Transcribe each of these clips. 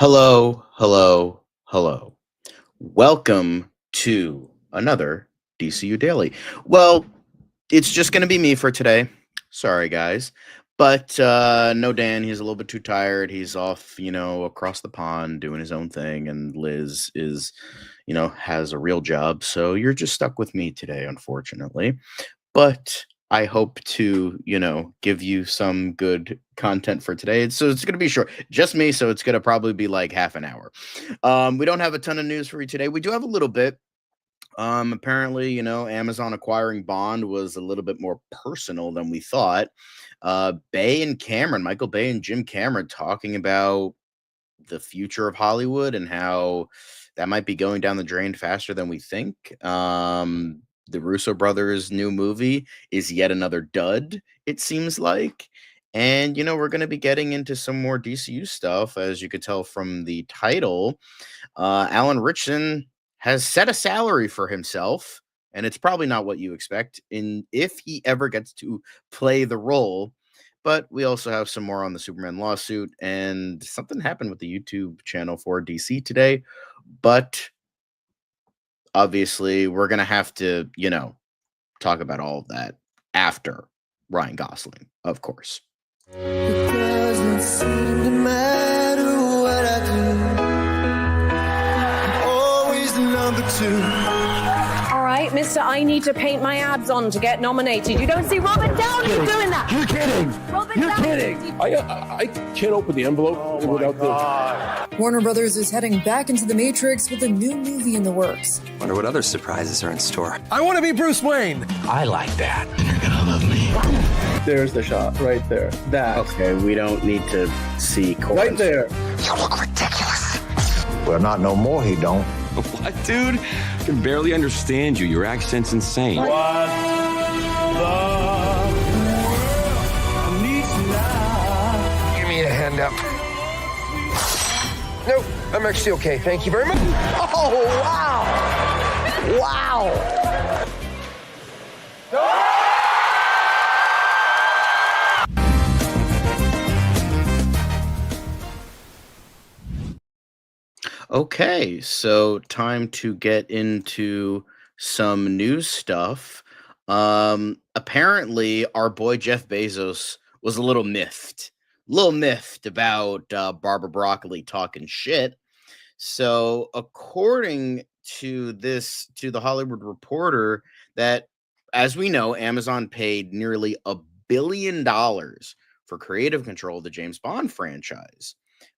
Hello, hello, hello. Welcome to another DCU Daily. Well, it's just going to be me for today. Sorry, guys. But no Dan, he's a little bit too tired. He's off, across the pond doing his own thing. And Liz is, has a real job. So you're just stuck with me today, unfortunately. But I hope to, give you some good content for today. So it's going to be short, just me. So it's going to probably be like half an hour. We don't have a ton of news for you today. We do have a little bit. Apparently, Amazon acquiring Bond was a little bit more personal than we thought. Michael Bay and Jim Cameron talking about the future of Hollywood and how that might be going down the drain faster than we think. The Russo brothers' new movie is yet another dud, it seems like. And, we're going to be getting into some more DCU stuff, as you could tell from the title. Alan Ritchson has set a salary for himself, and it's probably not what you expect if he ever gets to play the role. But we also have some more on the Superman lawsuit, and something happened with the YouTube channel for DC today. But obviously, we're going to have to, talk about all of that after Ryan Gosling, of course. It doesn't seem to matter what I do. I'm always the number two. All right, mister, I need to paint my abs on to get nominated. You don't see Robert Downey doing that. You're kidding. You're kidding. I can't open the envelope without the... Warner Brothers is heading back into the Matrix with a new movie in the works. Wonder what other surprises are in store. I want to be Bruce Wayne. I like that. And you're gonna love me. There's the shot right there. That. Okay, we don't need to see Right there. You look ridiculous. Well, not no more, he don't. What, dude? I can barely understand you. Your accent's insane. What the Give me a hand up. Nope, I'm actually okay. Thank you very much. Oh, wow. Wow. Okay, so time to get into some news stuff. Apparently, our boy Jeff Bezos was a little miffed about Barbara Broccoli talking shit. So, according to the Hollywood Reporter, that as we know, Amazon paid nearly $1 billion for creative control of the James Bond franchise.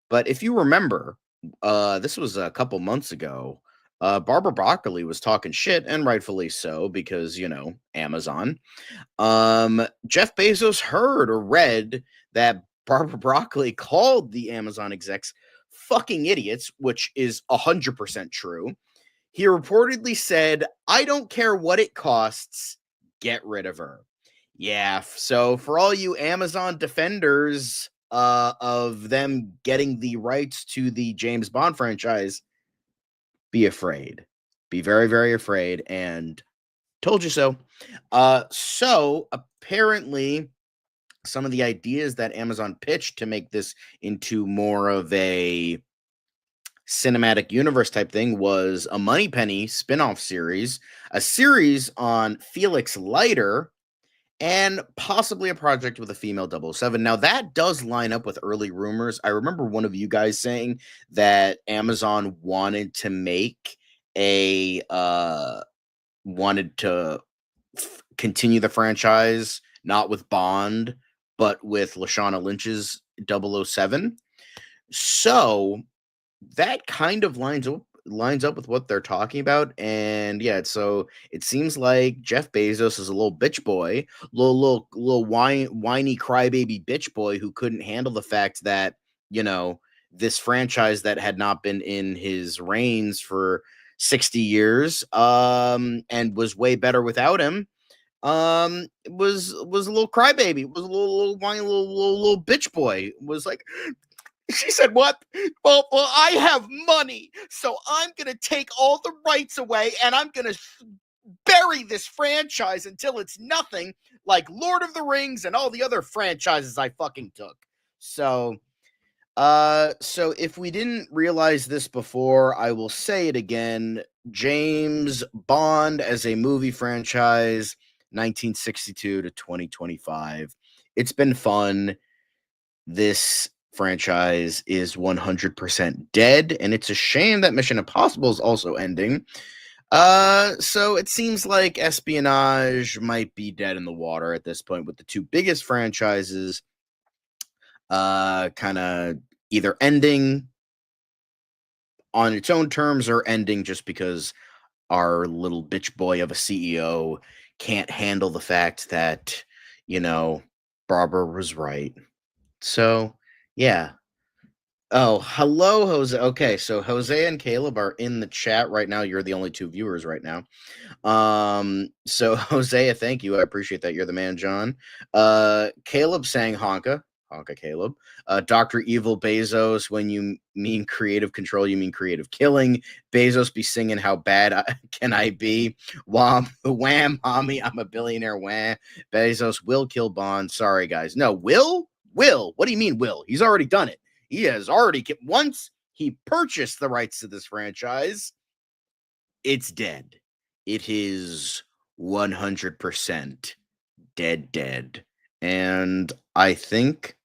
But if you remember, this was a couple months ago. Barbara Broccoli was talking shit, and rightfully so, because, Amazon. Jeff Bezos heard or read that Barbara Broccoli called the Amazon execs fucking idiots, which is 100% true. He reportedly said, "I don't care what it costs, get rid of her." Yeah, so for all you Amazon defenders of them getting the rights to the James Bond franchise, be afraid. Be very, very afraid, and told you so. So apparently some of the ideas that Amazon pitched to make this into more of a cinematic universe type thing was a Moneypenny spin-off series, a series on Felix Leiter, and possibly a project with a female 007. Now, that does line up with early rumors. I remember one of you guys saying that Amazon wanted to make continue the franchise, not with Bond, but with Lashana Lynch's 007. So that kind of lines up with what they're talking about. And yeah, so it seems like Jeff Bezos is a little bitch boy, little whiny crybaby bitch boy who couldn't handle the fact that, this franchise that had not been in his reigns for 60 years, and was way better without him, was a little crybaby, was a little whiny little bitch boy, was like, she said, "What? Well, I have money, so I'm going to take all the rights away, and I'm going to bury this franchise until it's nothing, like Lord of the Rings and all the other franchises I fucking took." So, So if we didn't realize this before, I will say it again. James Bond as a movie franchise, 1962 to 2025. It's been fun. This franchise is 100% dead, and it's a shame that Mission Impossible is also ending. So it seems like espionage might be dead in the water at this point, with the two biggest franchises kind of either ending on its own terms or ending just because our little bitch boy of a CEO can't handle the fact that, Barbara was right. So, yeah. Oh, hello, Jose. Okay, so Jose and Caleb are in the chat right now. You're the only two viewers right now. So Hosea, thank you. I appreciate that. You're the man, John. Caleb saying Honka Caleb. Dr. Evil Bezos, when you mean creative control, you mean creative killing. Bezos be singing how bad can I be? Wham, mommy, I'm a billionaire. Wham. Bezos will kill Bond. Sorry, guys. No, will? What do you mean will? He's already done it. He has already, once he purchased the rights to this franchise, it's dead. It is 100% dead. And I think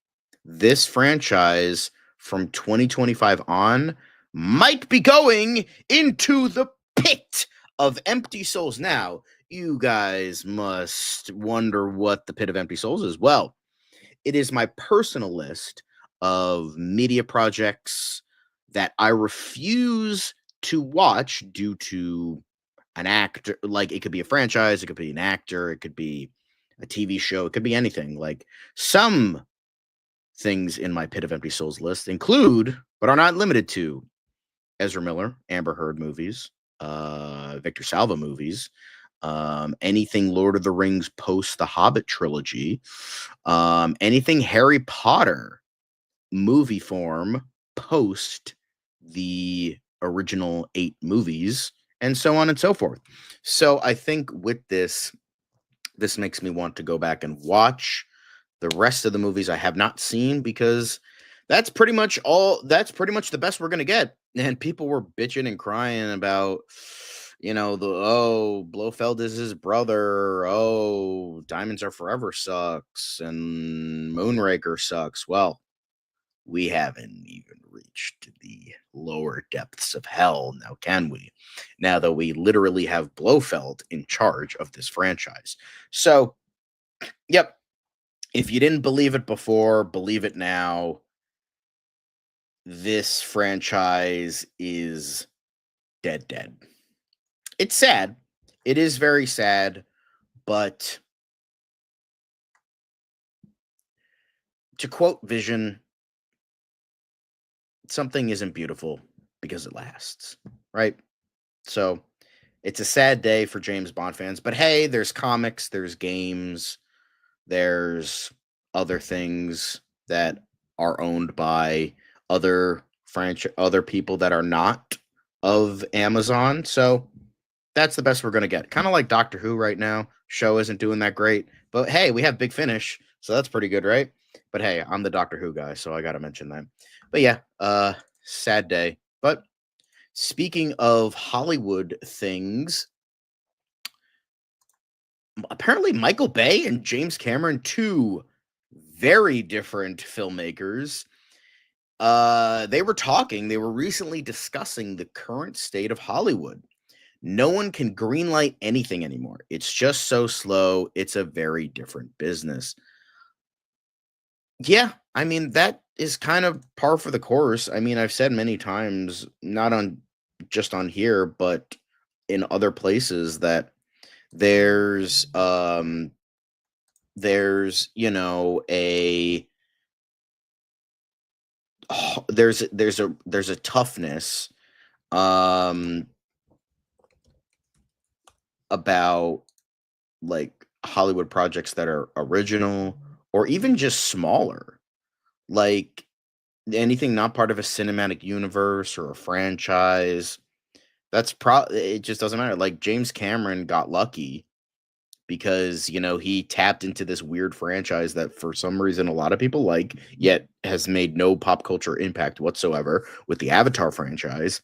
this franchise from 2025 on might be going into the pit of empty souls. Now, you guys must wonder what the pit of empty souls is. Well, it is my personal list of media projects that I refuse to watch due to an actor. Like, it could be a franchise, it could be an actor, it could be a TV show, it could be anything. Like, some things in my pit of empty souls list include, but are not limited to, Ezra Miller, Amber Heard movies, Victor Salva movies, anything Lord of the Rings post the Hobbit trilogy, anything Harry Potter movie form post the original 8 movies, and so on and so forth. So I think with this makes me want to go back and watch the rest of the movies I have not seen, because that's pretty much the best we're going to get. And people were bitching and crying about, Blofeld is his brother. Oh, Diamonds Are Forever sucks. And Moonraker sucks. Well, we haven't even reached the lower depths of hell now, can we? Now that we literally have Blofeld in charge of this franchise. So, yep. If you didn't believe it before, believe it now. This franchise is dead. It's sad. It is very sad, but to quote Vision, something isn't beautiful because it lasts, right? So it's a sad day for James Bond fans, but hey, there's comics, there's games, there's other things that are owned by other people that are not of Amazon. So that's the best we're going to get. Kind of like Doctor Who right now. Show isn't doing that great, but hey, we have Big Finish, so that's pretty good, right? But hey, I'm the Doctor Who guy, so I got to mention that. But yeah, sad day. But speaking of Hollywood things, apparently Michael Bay and James Cameron, two very different filmmakers, they were recently discussing the current state of Hollywood. No one can greenlight anything anymore. It's just so slow. It's a very different business. Yeah, I mean, that is kind of par for the course. I mean, I've said many times, not just on here, but in other places, that there's a toughness about like Hollywood projects that are original or even just smaller, like anything not part of a cinematic universe or a franchise. It just doesn't matter. Like James Cameron got lucky because, he tapped into this weird franchise that for some reason a lot of people like, yet has made no pop culture impact whatsoever with the Avatar franchise.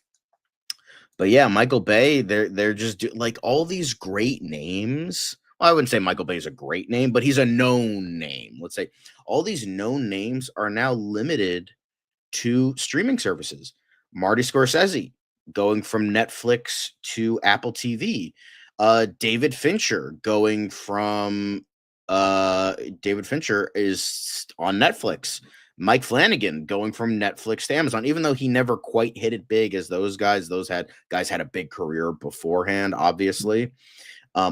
But yeah, Michael Bay, they're just like all these great names. Well, I wouldn't say Michael Bay is a great name, but he's a known name. Let's say all these known names are now limited to streaming services. Marty Scorsese going from Netflix to Apple TV. David Fincher going from David Fincher is on Netflix. Mike Flanagan going from Netflix to Amazon, even though he never quite hit it big as those guys. Those guys had a big career beforehand, obviously.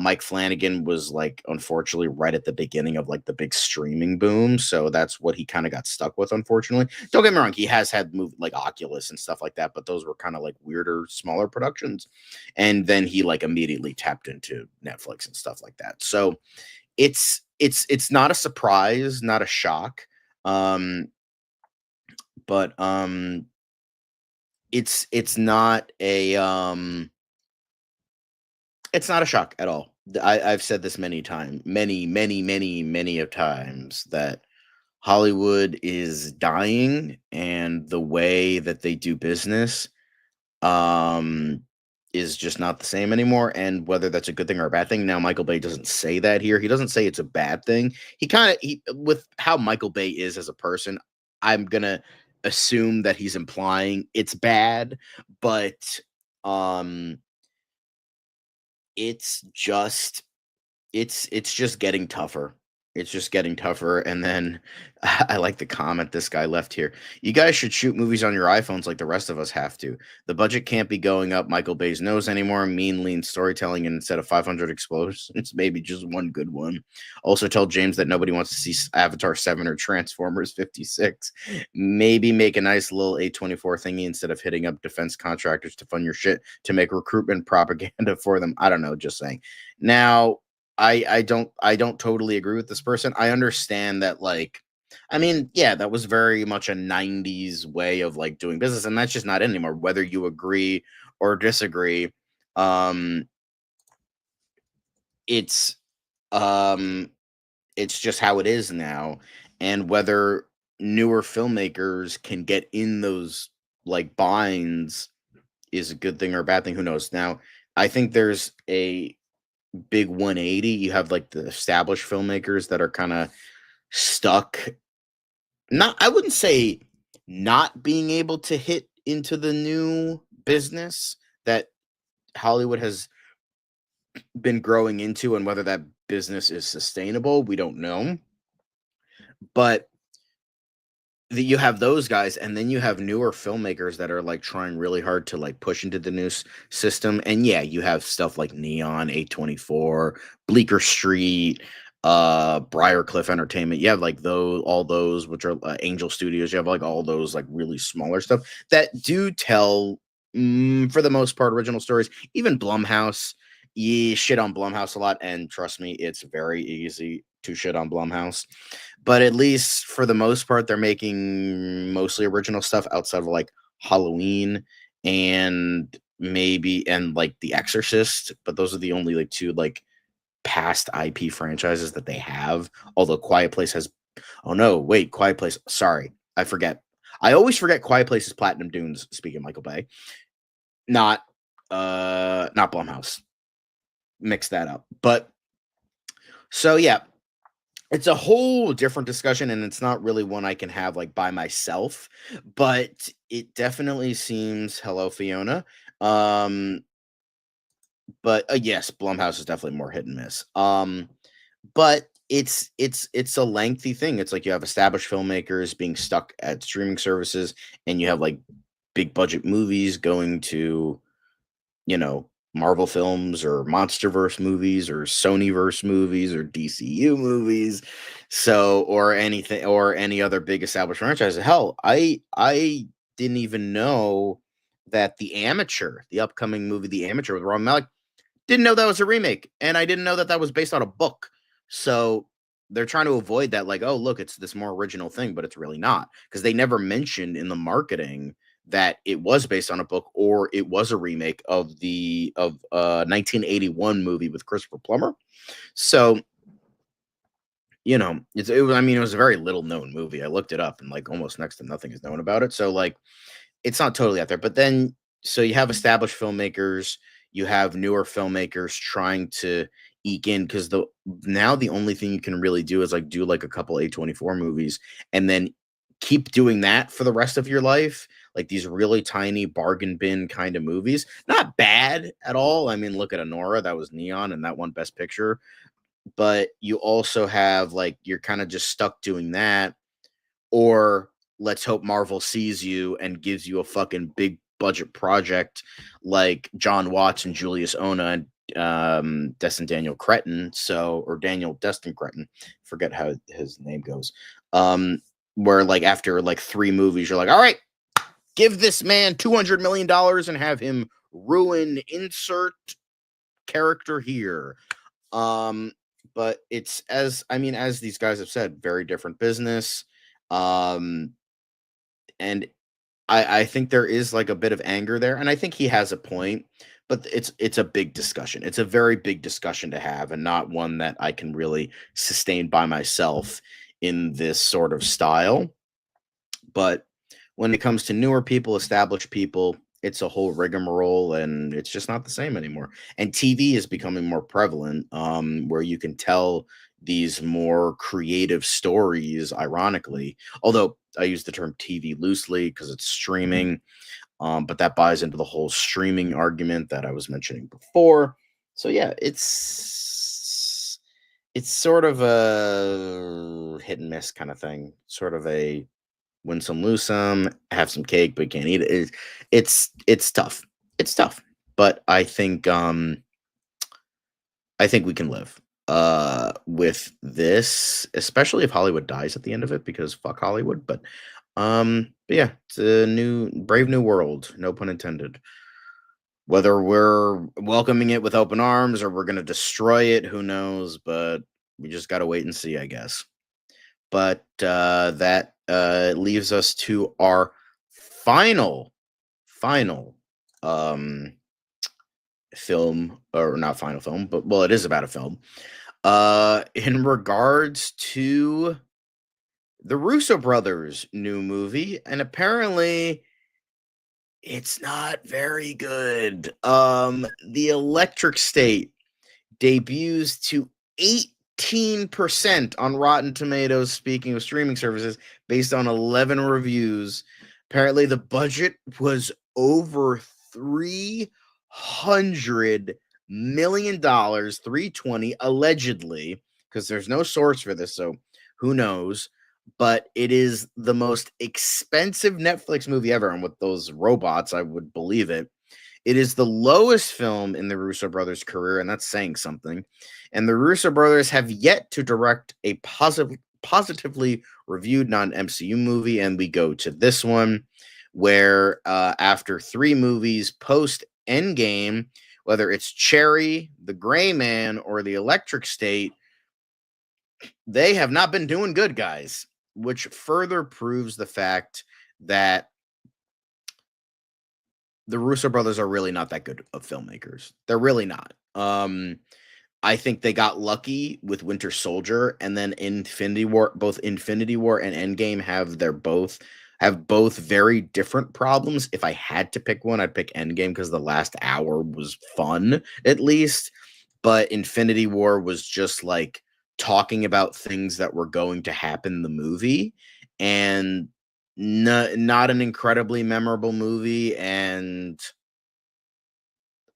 Mike Flanagan was like, unfortunately, right at the beginning of like the big streaming boom. So that's what he kind of got stuck with, unfortunately. Don't get me wrong. He has had movies like Oculus and stuff like that, but those were kind of like weirder, smaller productions. And then he like immediately tapped into Netflix and stuff like that. So it's not a surprise, not a shock. But it's not a it's not a shock at all. I've said this many times, many of times, that Hollywood is dying, and the way that they do business is just not the same anymore. And whether that's a good thing or a bad thing, now Michael Bay doesn't say that here. He doesn't say it's a bad thing. He with how Michael Bay is as a person, I'm gonna assume that he's implying it's bad, but it's just getting tougher. It's just getting tougher. And then I like the comment this guy left here. You guys should shoot movies on your iPhones like the rest of us have to. The budget can't be going up Michael Bay's nose anymore. Mean, lean storytelling, and instead of 500 explosions, maybe just one good one. Also tell James that nobody wants to see Avatar 7 or Transformers 56. Maybe make a nice little A24 thingy instead of hitting up defense contractors to fund your shit to make recruitment propaganda for them. I don't know, just saying. Now, I don't totally agree with this person. I understand that, like, I mean, yeah, that was very much a 90s way of like doing business, and that's just not anymore. Whether you agree or disagree, it's just how it is now. And whether newer filmmakers can get in those like binds is a good thing or a bad thing, who knows. Now, I think there's a big 180. You have like the established filmmakers that are kind of stuck, I wouldn't say not being able to hit into the new business that Hollywood has been growing into, and whether that business is sustainable, we don't know. But you have those guys, and then you have newer filmmakers that are like trying really hard to like push into the new system. And yeah, you have stuff like Neon, A24, Bleecker Street, Briarcliff Entertainment. You have like all those which are Angel Studios. You have like all those like really smaller stuff that do tell for the most part original stories. Even Blumhouse, you shit on Blumhouse a lot, and trust me, it's very easy to shit on Blumhouse. But at least for the most part, they're making mostly original stuff outside of like Halloween and like The Exorcist. But those are the only like two like past IP franchises that they have. Although Quiet Place has, Quiet Place. Sorry, I forget. I always forget Quiet Place is Platinum Dunes. Speaking of Michael Bay, not Blumhouse. Mix that up. But so yeah. It's a whole different discussion, and it's not really one I can have like by myself, but it definitely seems, hello Fiona. But yes, Blumhouse is definitely more hit and miss. But it's a lengthy thing. It's like you have established filmmakers being stuck at streaming services, and you have like big budget movies going to, Marvel films or MonsterVerse movies or Sonyverse movies or DCU movies. So, or anything, or any other big established franchise. Hell, I didn't even know that The upcoming movie, The Amateur with Rami Malek, didn't know that was a remake. And I didn't know that was based on a book. So they're trying to avoid that. Like, oh, look, it's this more original thing, but it's really not. Because they never mentioned in the marketing that it was based on a book or it was a remake of the 1981 movie with Christopher Plummer. So, you know, it was a very little known movie. I looked it up and like almost next to nothing is known about it. So like it's not totally out there. But then so you have established filmmakers, you have newer filmmakers trying to eke in, because now the only thing you can really do is like do like a couple A24 movies and then keep doing that for the rest of your life. Like these really tiny bargain bin kind of movies. Not bad at all. I mean, look at Honora, that was Neon and that won Best Picture. But you also have like, you're kind of just stuck doing that. Or let's hope Marvel sees you and gives you a fucking big budget project like John Watts and Julius Ona and Destin Daniel Cretton. Or Daniel Destin Cretton. Forget how his name goes. Where like after like 3 movies, you're like, all right, give this man $200 million and have him ruin insert character here. But it's as these guys have said, very different business. And I think there is like a bit of anger there, and I think he has a point, but it's a big discussion. It's a very big discussion to have, and not one that I can really sustain by myself in this sort of style. But when it comes to newer people, established people, it's a whole rigmarole, and it's just not the same anymore. And TV is becoming more prevalent, where you can tell these more creative stories, ironically. Although I use the term TV loosely because it's streaming, but that buys into the whole streaming argument that I was mentioning before. So yeah, it's sort of a hit and miss kind of thing. Sort of a win some, lose some, have some cake, but you can't eat it. It's tough. It's tough. But I think we can live with this, especially if Hollywood dies at the end of it, because fuck Hollywood. But yeah, it's a brave new world, no pun intended. Whether we're welcoming it with open arms or we're gonna destroy it, who knows? But we just gotta wait and see, I guess. But that leaves us to our final film, or not final film, but well, it is about a film. In regards to the Russo brothers' new movie, and apparently it's not very good. The Electric State debuts to 18% on Rotten Tomatoes, speaking of streaming services, based on 11 reviews. Apparently the budget was over $300 million, 320 allegedly, because there's no source for this, so who knows. But it is the most expensive Netflix movie ever, and with those robots, I would believe it. It is the lowest film in the Russo brothers' career, and that's saying something. And the Russo brothers have yet to direct a positively reviewed non-MCU movie, and we go to this one, where after 3 movies post-Endgame, whether it's Cherry, The Gray Man, or The Electric State, they have not been doing good, guys, which further proves the fact that the Russo brothers are really not that good of filmmakers. They're really not. I think they got lucky with Winter Soldier, and then Infinity War. Both Infinity War and Endgame have both very different problems. If I had to pick one, I'd pick Endgame because the last hour was fun, at least. But Infinity War was just like talking about things that were going to happen in the movie, and not an incredibly memorable movie. And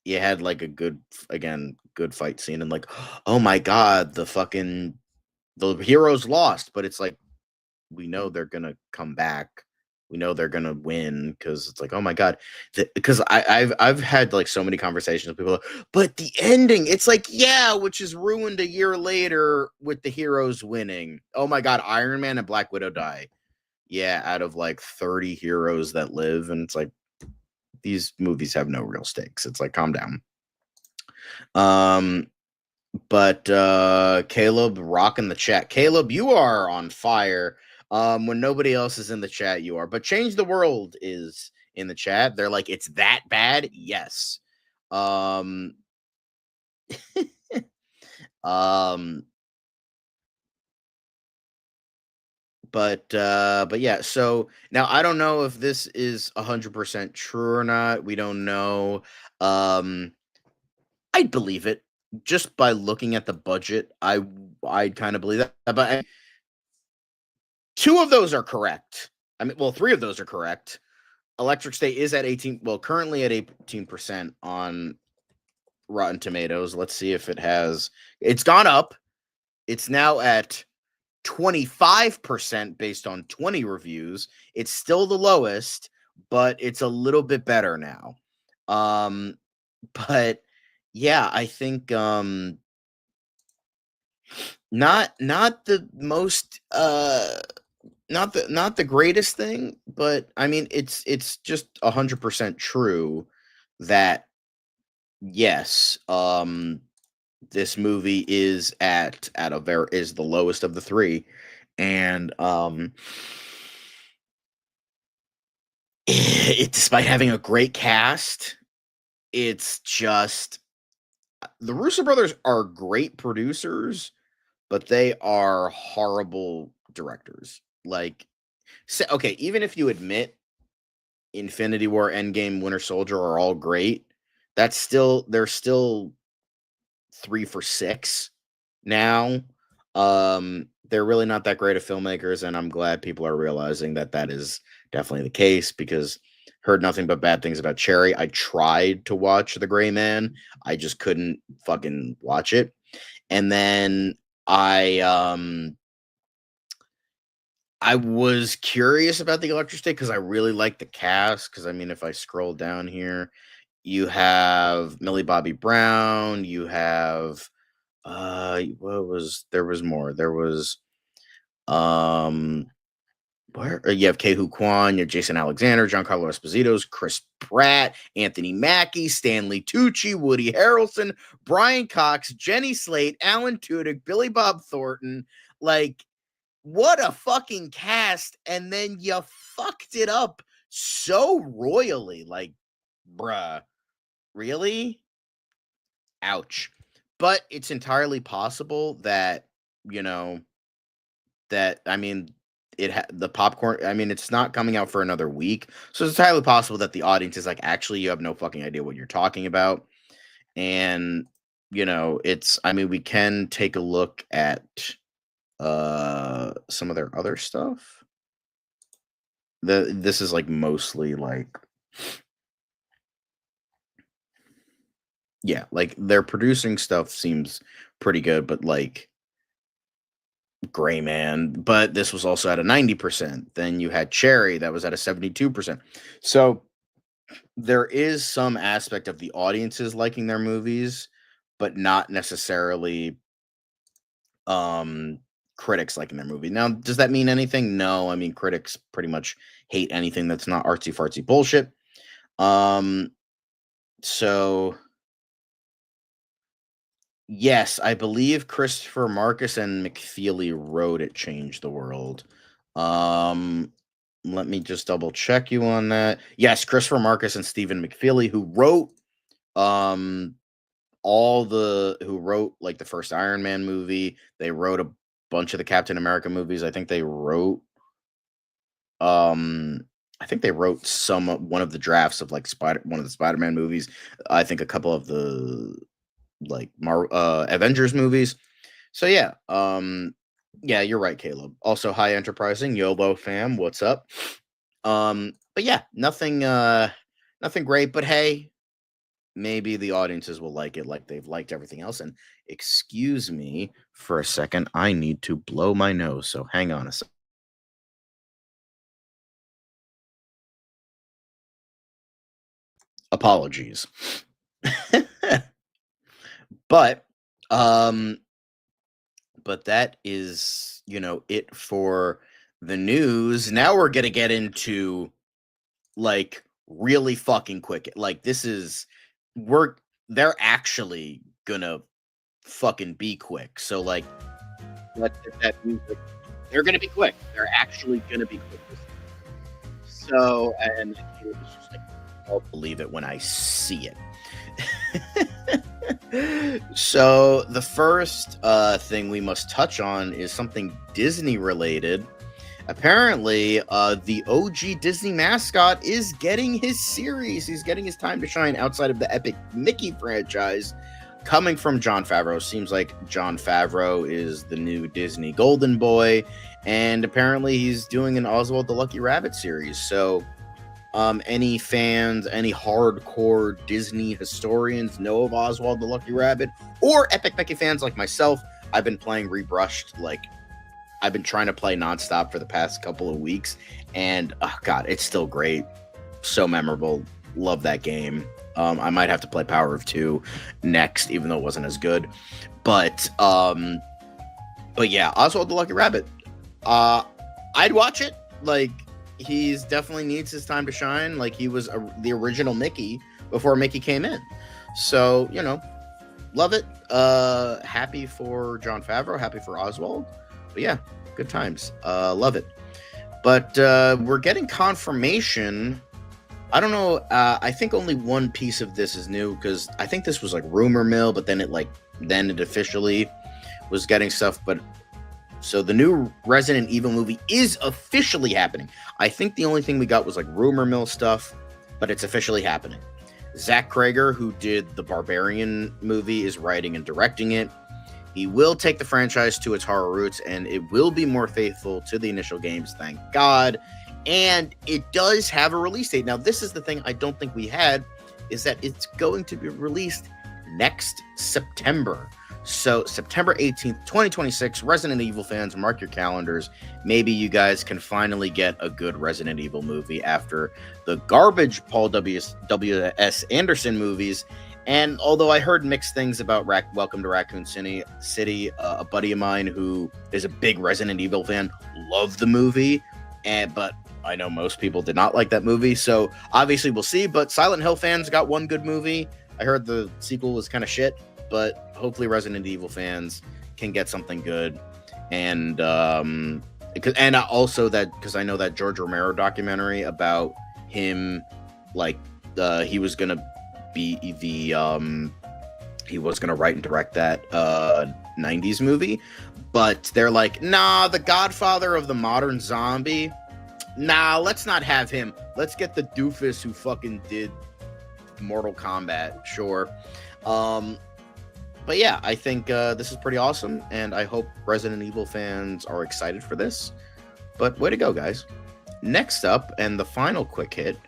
you had like a good fight scene, and like, oh my god, the heroes lost, but it's like, we know they're gonna come back. We know they're gonna win, because it's like, oh my god, because I've had like so many conversations with people, but the ending, it's like, yeah, which is ruined a year later with the heroes winning. Oh my god, Iron Man and Black Widow die. Yeah, out of like 30 heroes that live, and it's like, these movies have no real stakes. It's like, calm down. But Caleb rocking the chat. Caleb, you are on fire. When nobody else is in the chat, you are. But Change the World is in the chat. They're like, it's that bad? Yes. Um but yeah, so now I don't know if this is 100% true or not. We don't know. I'd believe it just by looking at the budget. I'd kind of believe that, but two of those are correct. I mean, well, three of those are correct. Electric State is at 18, well, currently at 18% on Rotten Tomatoes. Let's see if it's gone up. It's now at 25% based on 20 reviews. It's still the lowest, but it's a little bit better now. But yeah, I think not the most not the greatest thing, but I mean it's just 100% true that yes, this movie is at is the lowest of the three, and despite having a great cast, it's just the Russo brothers are great producers, but they are horrible directors. Like, okay, even if you admit Infinity War, Endgame, Winter Soldier are all great, they're still 3 for 6 now. They're really not that great of filmmakers, and I'm glad people are realizing that is definitely the case, because heard nothing but bad things about Cherry. I tried to watch The Gray Man. I just couldn't fucking watch it. And then I was curious about the Electric State because I really like the cast. Because I mean, if I scroll down here, you have Millie Bobby Brown. You have there was more. There was where you have Kehu Kwan, you have Jason Alexander, Giancarlo Esposito, Chris Pratt, Anthony Mackie, Stanley Tucci, Woody Harrelson, Brian Cox, Jenny Slate, Alan Tudyk, Billy Bob Thornton. Like, what a fucking cast. And then you fucked it up so royally. Like, bruh, really? Ouch. But it's entirely possible that, I mean, the popcorn, I mean, it's not coming out for another week. So it's entirely possible that the audience is like, actually, you have no fucking idea what you're talking about. And, I mean, we can take a look at some of their other stuff. This is like mostly like, yeah, like their producing stuff seems pretty good, but like Gray Man, but this was also at a 90%. Then you had Cherry that was at a 72%. So there is some aspect of the audiences liking their movies, but not necessarily critics liking their movie. Now, does that mean anything? No. I mean, critics pretty much hate anything that's not artsy fartsy bullshit. So yes, I believe Christopher Marcus and McFeely wrote It Changed the World. Let me just double check you on that. Yes, Christopher Marcus and Stephen McFeely, who wrote who wrote like the first Iron Man movie. They wrote a bunch of the Captain America movies. I think they wrote one of the drafts of like one of the Spider-Man movies. I think a couple of the like Avengers movies. So yeah, yeah, you're right, Caleb. Also, High Enterprising, YOLO fam, what's up? But yeah, nothing great, but hey, maybe the audiences will like it like they've liked everything else. And excuse me for a second, I need to blow my nose, so hang on a second. Apologies. But that is, it for the news. Now we're gonna get into like really fucking quick. Like they're actually gonna fucking be quick. So like let's get that music. They're gonna be quick. They're actually gonna be quick. So, and he was just like, I'll believe it when I see it. So the first thing we must touch on is something Disney related. Apparently, the OG Disney mascot is getting his series. He's getting his time to shine outside of the epic Mickey franchise, coming from Jon Favreau. Seems like Jon Favreau is the new Disney golden boy, and apparently he's doing an Oswald the Lucky Rabbit series. So any fans, any hardcore Disney historians know of Oswald the Lucky Rabbit, or Epic Mickey fans like myself. I've been playing Rebrushed, like I've been trying to play nonstop for the past couple of weeks, and oh god, it's still great. So memorable. Love that game. I might have to play Power of Two next, even though it wasn't as good. But yeah, Oswald the Lucky Rabbit. I'd watch it. Like, he's definitely needs his time to shine. Like, he was the original Mickey before Mickey came in. So, you know, love it. Happy for Jon Favreau. Happy for Oswald. But yeah, good times. Love it. But we're getting confirmation. I don't know. I think only one piece of this is new, because I think this was like rumor mill, but then it officially was getting stuff. But so the new Resident Evil movie is officially happening. I think the only thing we got was like rumor mill stuff, but it's officially happening. Zach Krager, who did the Barbarian movie, is writing and directing it. He will take the franchise to its horror roots, and it will be more faithful to the initial games, thank God. And it does have a release date. Now, this is the thing I don't think we had, is that it's going to be released next September. So September 18th, 2026, Resident Evil fans, mark your calendars. Maybe you guys can finally get a good Resident Evil movie after the garbage Paul W.S. Anderson movies. And although I heard mixed things about Welcome to Raccoon City, a buddy of mine who is a big Resident Evil fan loved the movie, but I know most people did not like that movie. So obviously we'll see. But Silent Hill fans got one good movie. I heard the sequel was kind of shit, but hopefully Resident Evil fans can get something good. And also that, because I know that George Romero documentary about him, like he was gonna be he was gonna write and direct that 90s movie, but they're like, nah, the Godfather of the modern zombie, nah, let's not have him. Let's get the doofus who fucking did Mortal Kombat. Sure. But yeah, I think this is pretty awesome, and I hope Resident Evil fans are excited for this. But way to go, guys. Next up, and the final quick hit,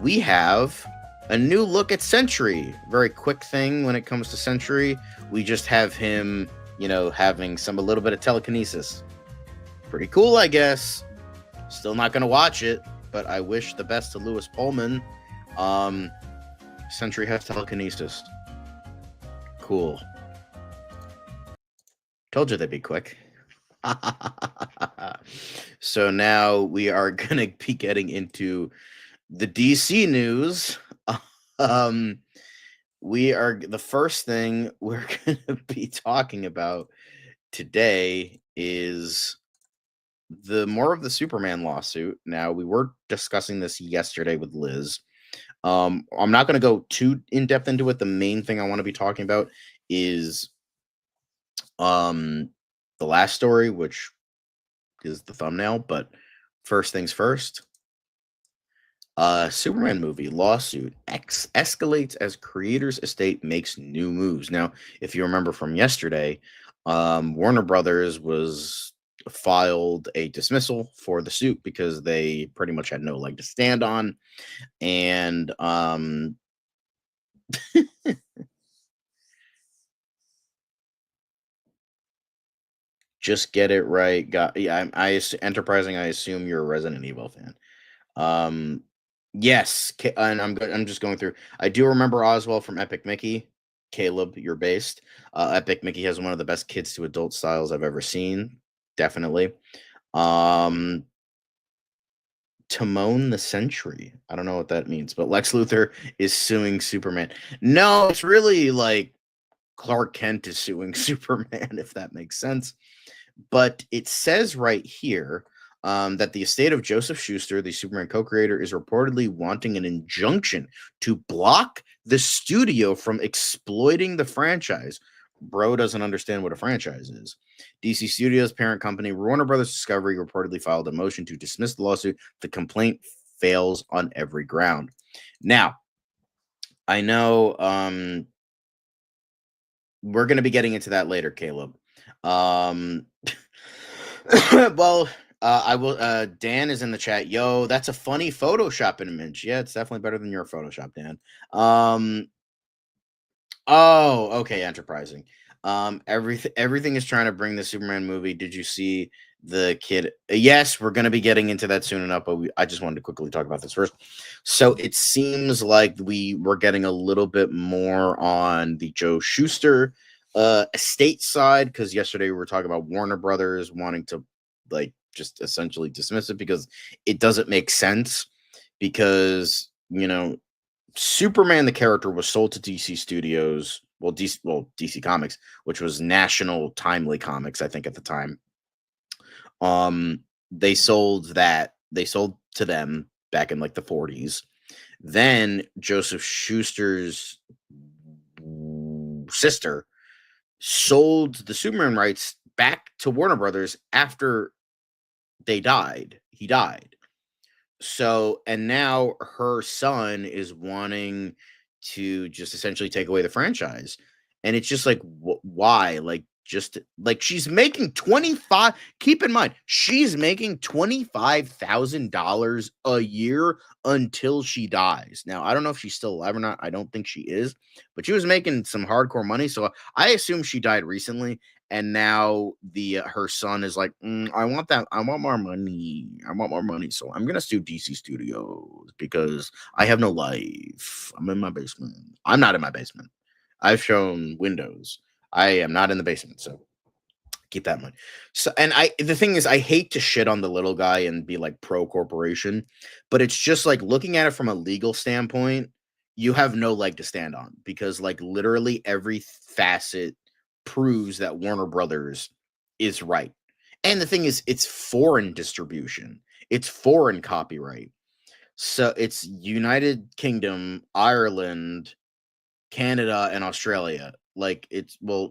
we have a new look at Sentry. Very quick thing when it comes to Sentry. We just have him, you know, having a little bit of telekinesis. Pretty cool, I guess. Still not going to watch it, but I wish the best to Lewis Pullman. Sentry has telekinesis. Cool. Told you they'd be quick. So now we are going to be getting into the DC news. The first thing we're going to be talking about today is more of the Superman lawsuit. Now, we were discussing this yesterday with Liz. I'm not going to go too in depth into it. The main thing I want to be talking about is the last story, which is the thumbnail. But first things first. Superman movie lawsuit escalates as creator's estate makes new moves. Now, if you remember from yesterday, Warner Brothers filed a dismissal for the suit because they pretty much had no leg to stand on. And just get it right. Enterprising. I assume you're a Resident Evil fan. Yes, and I'm just going through. I do remember Oswald from Epic Mickey. Caleb, you're based. Epic Mickey has one of the best kids to adult styles I've ever seen. Definitely. Timon the Sentry. I don't know what that means, but Lex Luthor is suing Superman. No, it's really like Clark Kent is suing Superman, if that makes sense. But it says right here, that the estate of Joseph Schuster, the Superman co-creator, is reportedly wanting an injunction to block the studio from exploiting the franchise. Bro doesn't understand what a franchise is. DC Studios' parent company, Warner Brothers Discovery, reportedly filed a motion to dismiss the lawsuit. The complaint fails on every ground. Now, I know we're going to be getting into that later, Caleb. Well, I will. Dan is in the chat. Yo, that's a funny Photoshop image. Yeah, it's definitely better than your Photoshop, Dan. Oh, okay, enterprising. Everything is trying to bring the Superman movie. Did you see the kid? Yes, we're going to be getting into that soon enough, but I just wanted to quickly talk about this first. So it seems like we're getting a little bit more on the Joe Shuster estate side, because yesterday we were talking about Warner Brothers wanting to like just essentially dismiss it because it doesn't make sense, because Superman the character was sold to DC Studios, DC Comics, which was National Timely Comics, I think at the time. They sold to them back in like the 40s. Then Joseph Schuster's sister sold the Superman rights back to Warner Brothers after he died. So, and now her son is wanting to just essentially take away the franchise. And it's just like, why? Like, just like she's making keep in mind, she's making $25,000 a year until she dies. Now, I don't know if she's still alive or not. I don't think she is, but she was making some hardcore money. So I assume she died recently. And now her son is like, I want that. I want more money. So I'm gonna sue DC Studios because I have no life. I'm in my basement. I'm not in my basement. I've shown windows. I am not in the basement. So keep that in mind. So, and the thing is, I hate to shit on the little guy and be like pro corporation, but it's just like looking at it from a legal standpoint, you have no leg to stand on, because like literally every facet proves that Warner Brothers is right. And the thing is, it's foreign distribution. It's foreign copyright. So it's United Kingdom, Ireland, Canada, and Australia. Like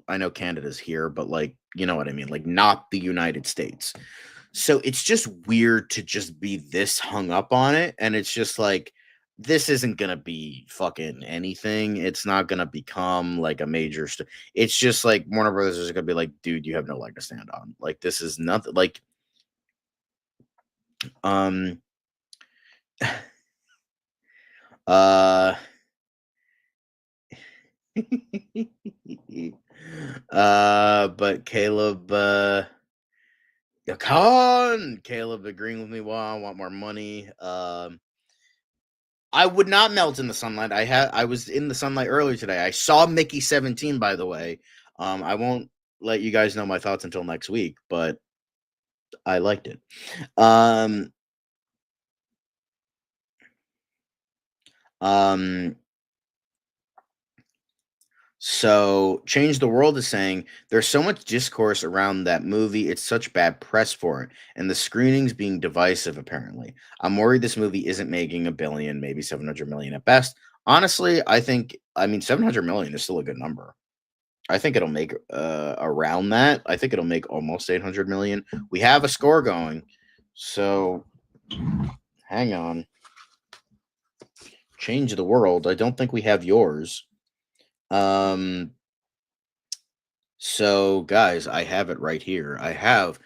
I know Canada's here, but like, you know what I mean? Like not the United States. So it's just weird to just be this hung up on it. And it's just like, this isn't going to be fucking anything. It's not going to become like a major it's just like Warner Brothers is going to be like, dude, you have no leg to stand on. Like, this is nothing. Like, but Caleb agreeing with me. Wow, I want more money. I would not melt in the sunlight. I was in the sunlight earlier today. I saw Mickey 17, by the way. I won't let you guys know my thoughts until next week, but I liked it. So Change the World is saying there's so much discourse around that movie. It's such bad press for it. And the screenings being divisive, apparently. I'm worried this movie isn't making $1 billion, maybe 700 million at best. Honestly, I mean, 700 million is still a good number. I think it'll make around that. I think it'll make almost 800 million. We have a score going. So hang on. Change the World. I don't think we have yours. So guys, I have it right here. I have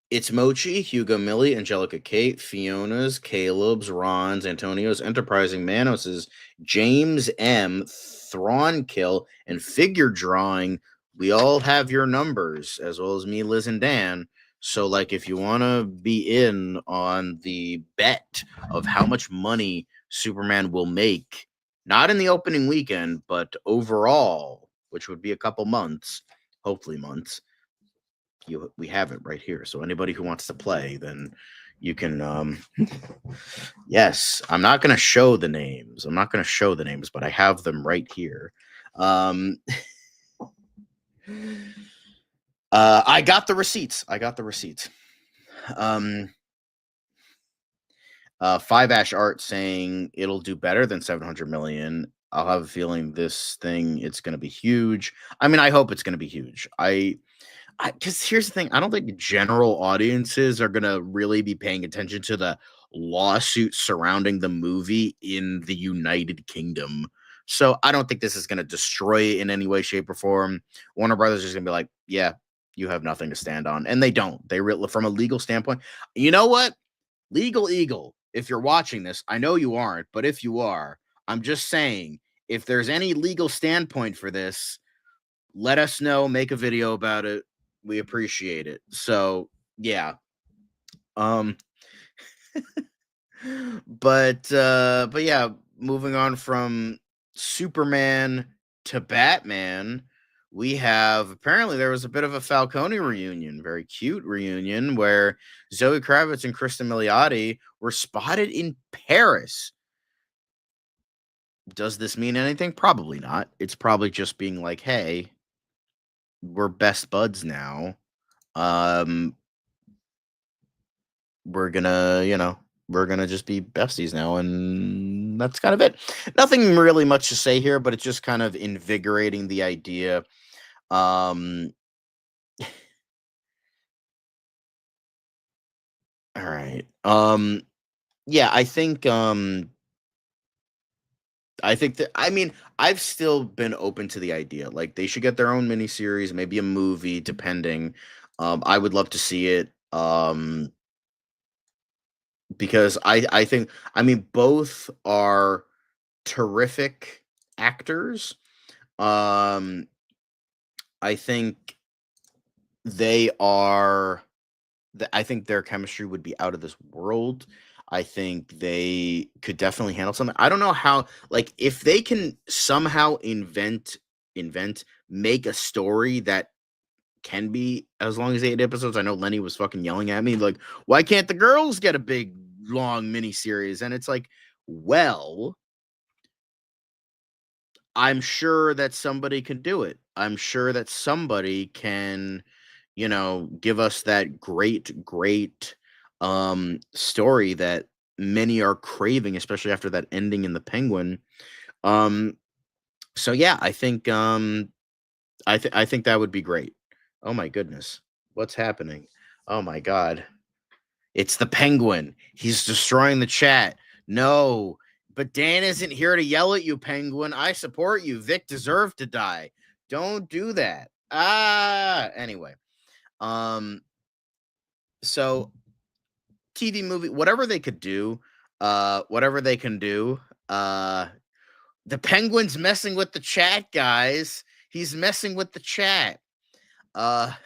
It's Mochi, Hugo Millie, Angelica Kate, Fiona's, Caleb's, Ron's, Antonio's, Enterprising Manos's, James M, Thronkill, and Figure Drawing. We all have your numbers, as well as me, Liz, and Dan. So, like, if you want to be in on the bet of how much money Superman will make, not in the opening weekend, but overall, which would be a couple months, hopefully months, we have it right here. So anybody who wants to play, then you can. Yes, I'm not going to show the names. But I have them right here. I got the receipts. Five Ash Art saying it'll do better than 700 million. I'll have a feeling this thing, it's going to be huge. I mean, I hope it's going to be huge. Because here's the thing, I don't think general audiences are going to really be paying attention to the lawsuit surrounding the movie in the United Kingdom. So I don't think this is going to destroy it in any way, shape, or form. Warner Brothers is going to be like, yeah, you have nothing to stand on. And they don't. They from a legal standpoint, you know what? Legal Eagle, if you're watching this, I know you aren't, but if you are, I'm just saying, if there's any legal standpoint for this, let us know, make a video about it. We appreciate it. So, yeah. But yeah, moving on from Superman to Batman, we have, apparently there was a bit of a Falcone reunion, very cute reunion, where Zoe Kravitz and Kristen Milioti were spotted in Paris. Does this mean anything? Probably not. It's probably just being like, hey, we're best buds now. We're gonna just be besties now, and that's kind of it. Nothing really much to say here, but it's just kind of invigorating the idea. All right. Yeah, I think that, I mean, I've still been open to the idea. Like, they should get their own miniseries, maybe a movie, depending. I would love to see it. Because I think, I mean, both are terrific actors. I think they are. I think their chemistry would be out of this world. I think they could definitely handle something. I don't know how, like, if they can somehow make a story that can be as long as 8 episodes. I know Lenny was fucking yelling at me, like, why can't the girls get a big, long miniseries? And it's like, well, I'm sure that somebody can do it. I'm sure that somebody can, give us that great story that many are craving, especially after that ending in the Penguin. So yeah, I think I think that would be great. Oh my goodness, what's happening? Oh my god, it's the Penguin. He's destroying the chat. No, but Dan isn't here to yell at you, Penguin. I support you. Vic deserved to die. Don't do that. Anyway. So TV movie, whatever they could do, whatever they can do. The Penguin's messing with the chat, guys. He's messing with the chat. But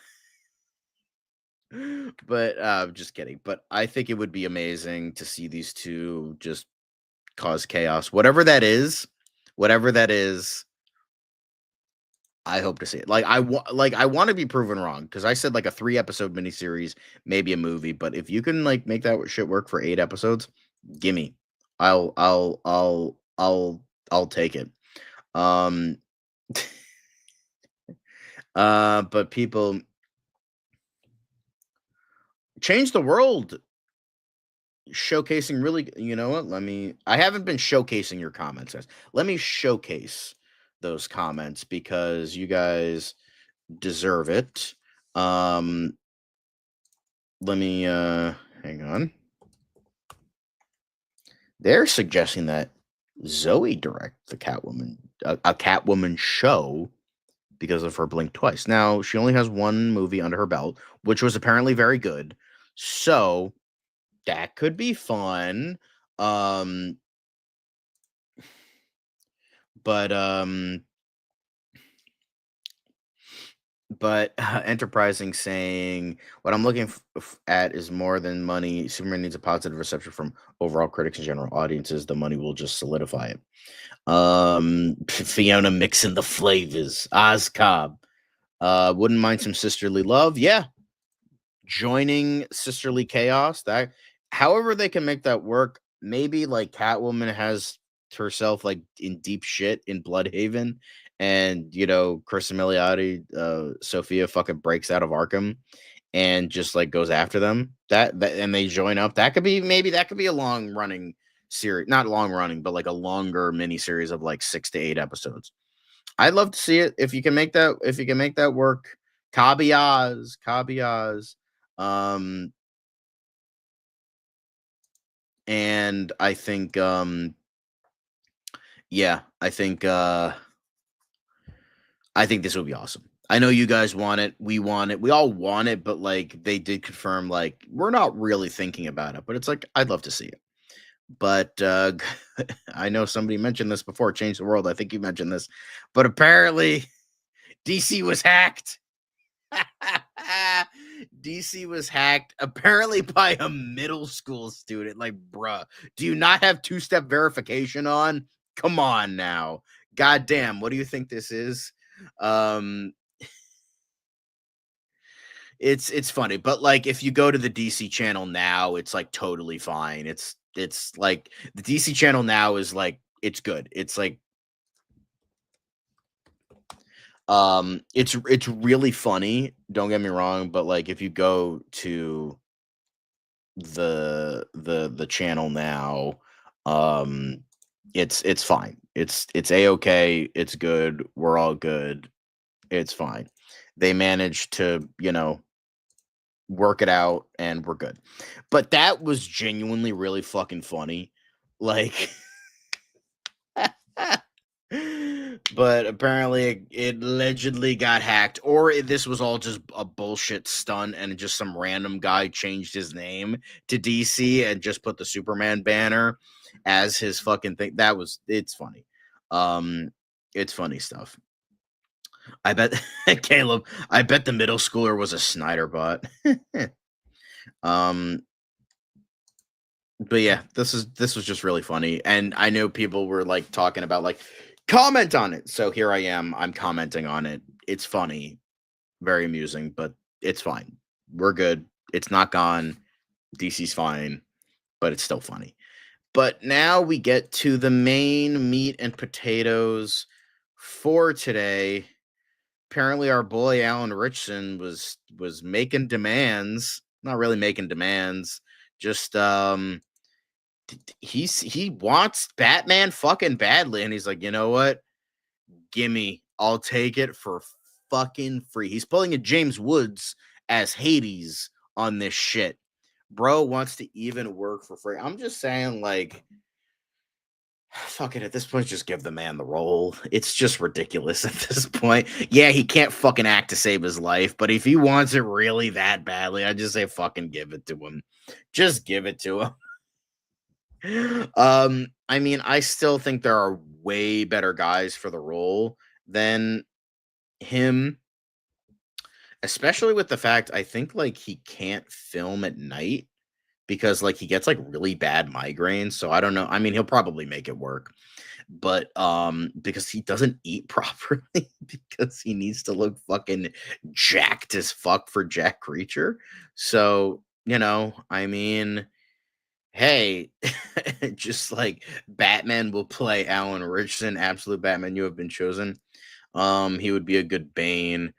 just kidding. But I think it would be amazing to see these two just cause chaos. Whatever that is, I hope to see it. I want to be proven wrong, because I said like a 3-episode miniseries, maybe a movie. But if you can like make that shit work for 8 episodes, gimme. I'll take it. But people, change the world, showcasing really, you know what? I haven't been showcasing your comments, guys. Let me showcase those comments because you guys deserve it. Let me hang on. They're suggesting that Zoe direct the Catwoman, a Catwoman show, because of her Blink Twice. Now, she only has 1 movie under her belt, which was apparently very good. So that could be fun. But Enterprising saying, what I'm looking at is more than money. Superman needs a positive reception from overall critics and general audiences. The money will just solidify it. Fiona mixing the flavors. Ozcob. Wouldn't mind some sisterly love. Yeah. Joining sisterly chaos. That, however they can make that work. Maybe like Catwoman has herself like in deep shit in Bloodhaven, and Kristen Milioti, Sophia fucking breaks out of Arkham, and just like goes after them, that and they join up. That could be a long running series, not long running, but like a longer mini series of like 6 to 8 episodes. I'd love to see it if you can make that work. Cabias. And I think I think this would be awesome. I know you guys want it. We want it. We all want it, but like they did confirm, like, we're not really thinking about it. But it's like, I'd love to see it. But I know somebody mentioned this before, Change the World. I think you mentioned this. But apparently DC was hacked. DC was hacked, apparently by a middle school student. Like, bruh, do you not have two-step verification on? Come on now. Goddamn, what do you think this is? It's funny, but like if you go to the DC channel now, it's like totally fine. It's like the DC channel now is like, it's good. It's like it's really funny, don't get me wrong, but like if you go to the channel now, it's fine. It's a-okay, it's good, we're all good, it's fine. They managed to, work it out and we're good. But that was genuinely really fucking funny. Like but apparently it allegedly got hacked, or this was all just a bullshit stunt and just some random guy changed his name to DC and just put the Superman banner as his fucking thing. It's funny. It's funny stuff. I bet Caleb, I bet the middle schooler was a Snyder bot. But yeah, this was just really funny. And I know people were like talking about like, comment on it. So here I am. I'm commenting on it. It's funny, very amusing, but it's fine. We're good. It's not gone. DC's fine, but it's still funny. But now we get to the main meat and potatoes for today. Apparently our boy Alan Ritchson was making demands. Not really making demands. Just he wants Batman fucking badly, and he's like, you know what? Gimme, I'll take it for fucking free. He's pulling a James Woods as Hades on this shit. Bro wants to even work for free. I'm just saying, like, fuck it, at this point, just give the man the role. It's just ridiculous at this point. Yeah, he can't fucking act to save his life, but if he wants it really that badly, I just say fucking give it to him. Just give it to him. I mean, I still think there are way better guys for the role than him, especially with the fact I think like he can't film at night because like he gets like really bad migraines. So I don't know. I mean, he'll probably make it work, but because he doesn't eat properly because he needs to look fucking jacked as fuck for Jack Reacher. So, I mean, hey, just like Batman will play Alan Ritchson, absolute Batman, you have been chosen. He would be a good Bane.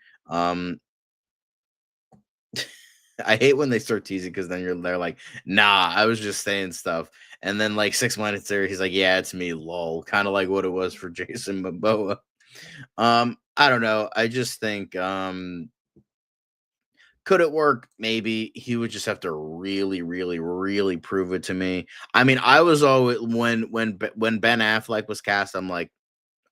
I hate when they start teasing because then they're like, nah, I was just saying stuff. And then like 6 months later, he's like, yeah, it's me, lol. Kind of like what it was for Jason Momoa. I don't know. I just think could it work? Maybe. He would just have to really, really, really prove it to me. I mean, I was always when Ben Affleck was cast, I'm like,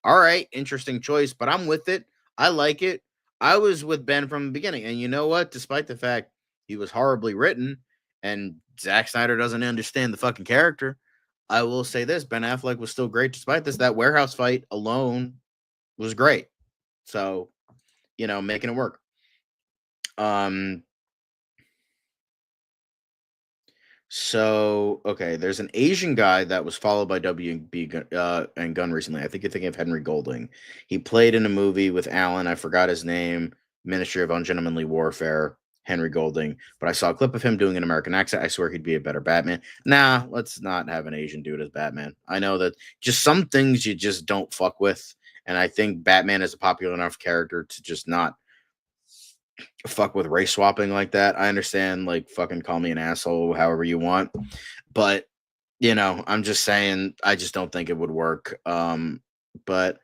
all right, interesting choice, but I'm with it. I like it. I was with Ben from the beginning, and you know what? Despite the fact he was horribly written, and Zack Snyder doesn't understand the fucking character, I will say this: Ben Affleck was still great despite this. That warehouse fight alone was great. So, making it work. So, okay, there's an Asian guy that was followed by WB and Gunn recently. I think you're thinking of Henry Golding. He played in a movie with Alan. I forgot his name. Ministry of Ungentlemanly Warfare. Henry Golding. But I saw a clip of him doing an American accent. I swear he'd be a better Batman. Nah, let's not have an Asian dude as Batman. I know that just some things you just don't fuck with. And I think Batman is a popular enough character to just not fuck with race swapping like that. I understand, like, fucking call me an asshole however you want, but I'm just saying, I just don't think it would work. But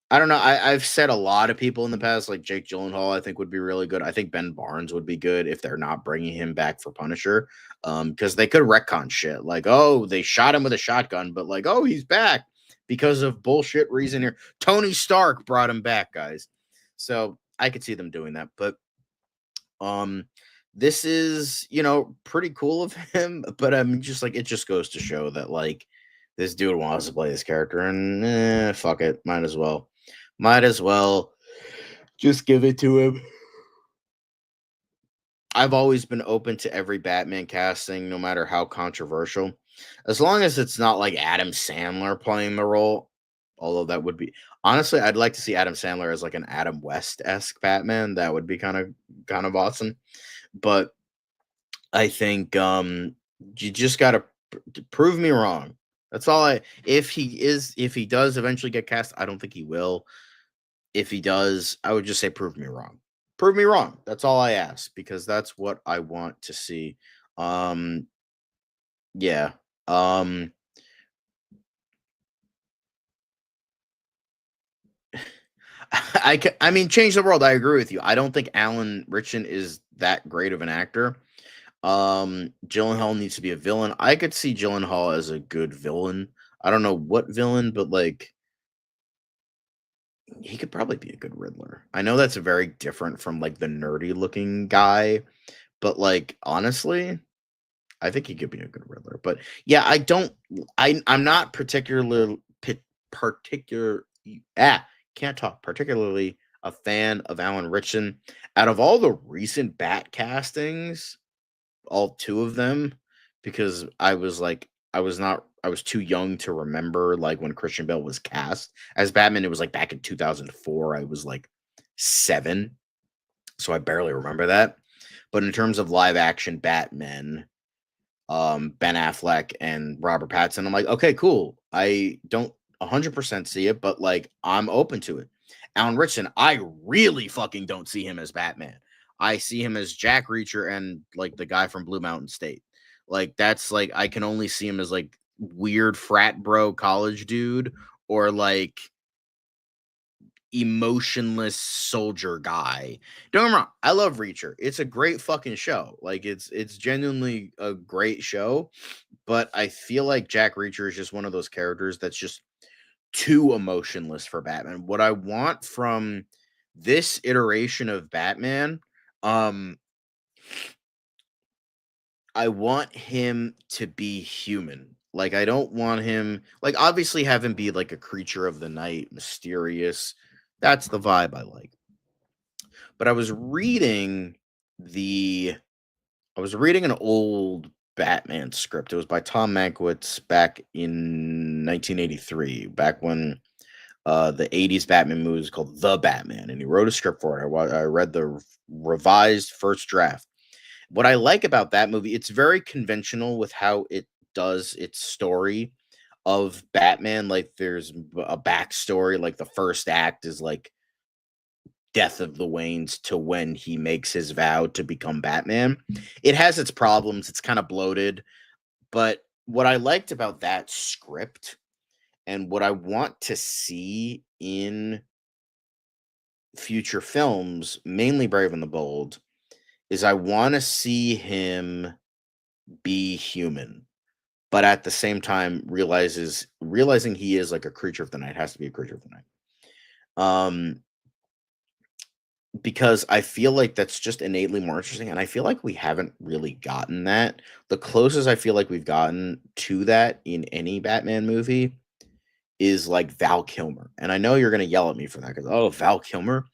I don't know. I've said a lot of people in the past, like Jake Gyllenhaal, I think would be really good. I think Ben Barnes would be good if they're not bringing him back for Punisher, because they could retcon shit like, oh, they shot him with a shotgun, but like, oh, he's back because of bullshit reason here. Tony Stark brought him back, guys. So I could see them doing that, but this is, pretty cool of him, but I'm just like, it just goes to show that, like, this dude wants to play this character, and fuck it, might as well just give it to him. I've always been open to every Batman casting, no matter how controversial, as long as it's not like Adam Sandler playing the role. Although that would be, honestly, I'd like to see Adam Sandler as like an Adam West-esque Batman. That would be kind of awesome. But I think you just gotta prove me wrong. That's all if he does eventually get cast, I don't think he will. If he does, I would just say prove me wrong. Prove me wrong. That's all I ask, because that's what I want to see. Yeah. I mean, change the world. I agree with you. I don't think Alan Ritchson is that great of an actor. Gyllenhaal needs to be a villain. I could see Gyllenhaal as a good villain. I don't know what villain, but like, he could probably be a good Riddler. I know that's very different from like the nerdy looking guy, but like, honestly, I think he could be a good Riddler. But yeah, I'm not particularly a fan of Alan Ritchson. Out of all the recent Bat castings, all two of them, because I was too young to remember like when Christian Bale was cast as Batman. It was like back in 2004. I was like 7, so I barely remember that. But in terms of live action Batman, Ben Affleck and Robert Pattinson, I'm like, okay, cool. I don't 100% see it, but like, I'm open to it. Alan Ritchson, I really fucking don't see him as Batman. I see him as Jack Reacher and like the guy from Blue Mountain State. Like, that's like, I can only see him as like weird frat bro college dude, or like emotionless soldier guy. Don't get me wrong, I love Reacher. It's a great fucking show. Like, it's genuinely a great show, but I feel like Jack Reacher is just one of those characters that's just too emotionless for Batman. What I want from this iteration of Batman, I want him to be human. Like, I don't want him, like, obviously have him be like a creature of the night, mysterious. That's the vibe I like. But I was reading an old Batman script. It was by Tom Mankiewicz back in 1983, back when the 80s Batman movie was called The Batman, and he wrote a script for it. I read the revised first draft. What I like about that movie, it's very conventional with how it does its story of Batman. Like, there's a backstory. Like, the first act is like death of the Waynes to when he makes his vow to become Batman. It has its problems. It's kind of bloated. But what I liked about that script, and what I want to see in future films, mainly Brave and the Bold, is I want to see him be human, but at the same time realizing he is like a creature of the night, has to be a creature of the night. Because I feel like that's just innately more interesting, and I feel like we haven't really gotten that. The closest I feel like we've gotten to that in any Batman movie is like Val Kilmer. And I know you're going to yell at me for that, because, oh, Val Kilmer.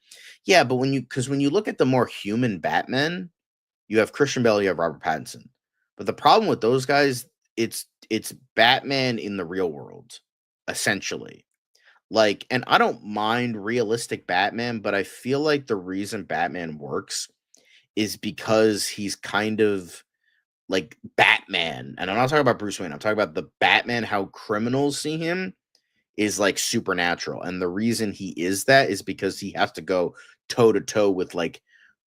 Yeah, but when you look at the more human Batman, you have Christian Bale, you have Robert Pattinson. But the problem with those guys, it's Batman in the real world, essentially. Like, and I don't mind realistic Batman, but I feel like the reason Batman works is because he's kind of like Batman. And I'm not talking about Bruce Wayne. I'm talking about the Batman, how criminals see him is like supernatural. And the reason he is that is because he has to go toe to toe with like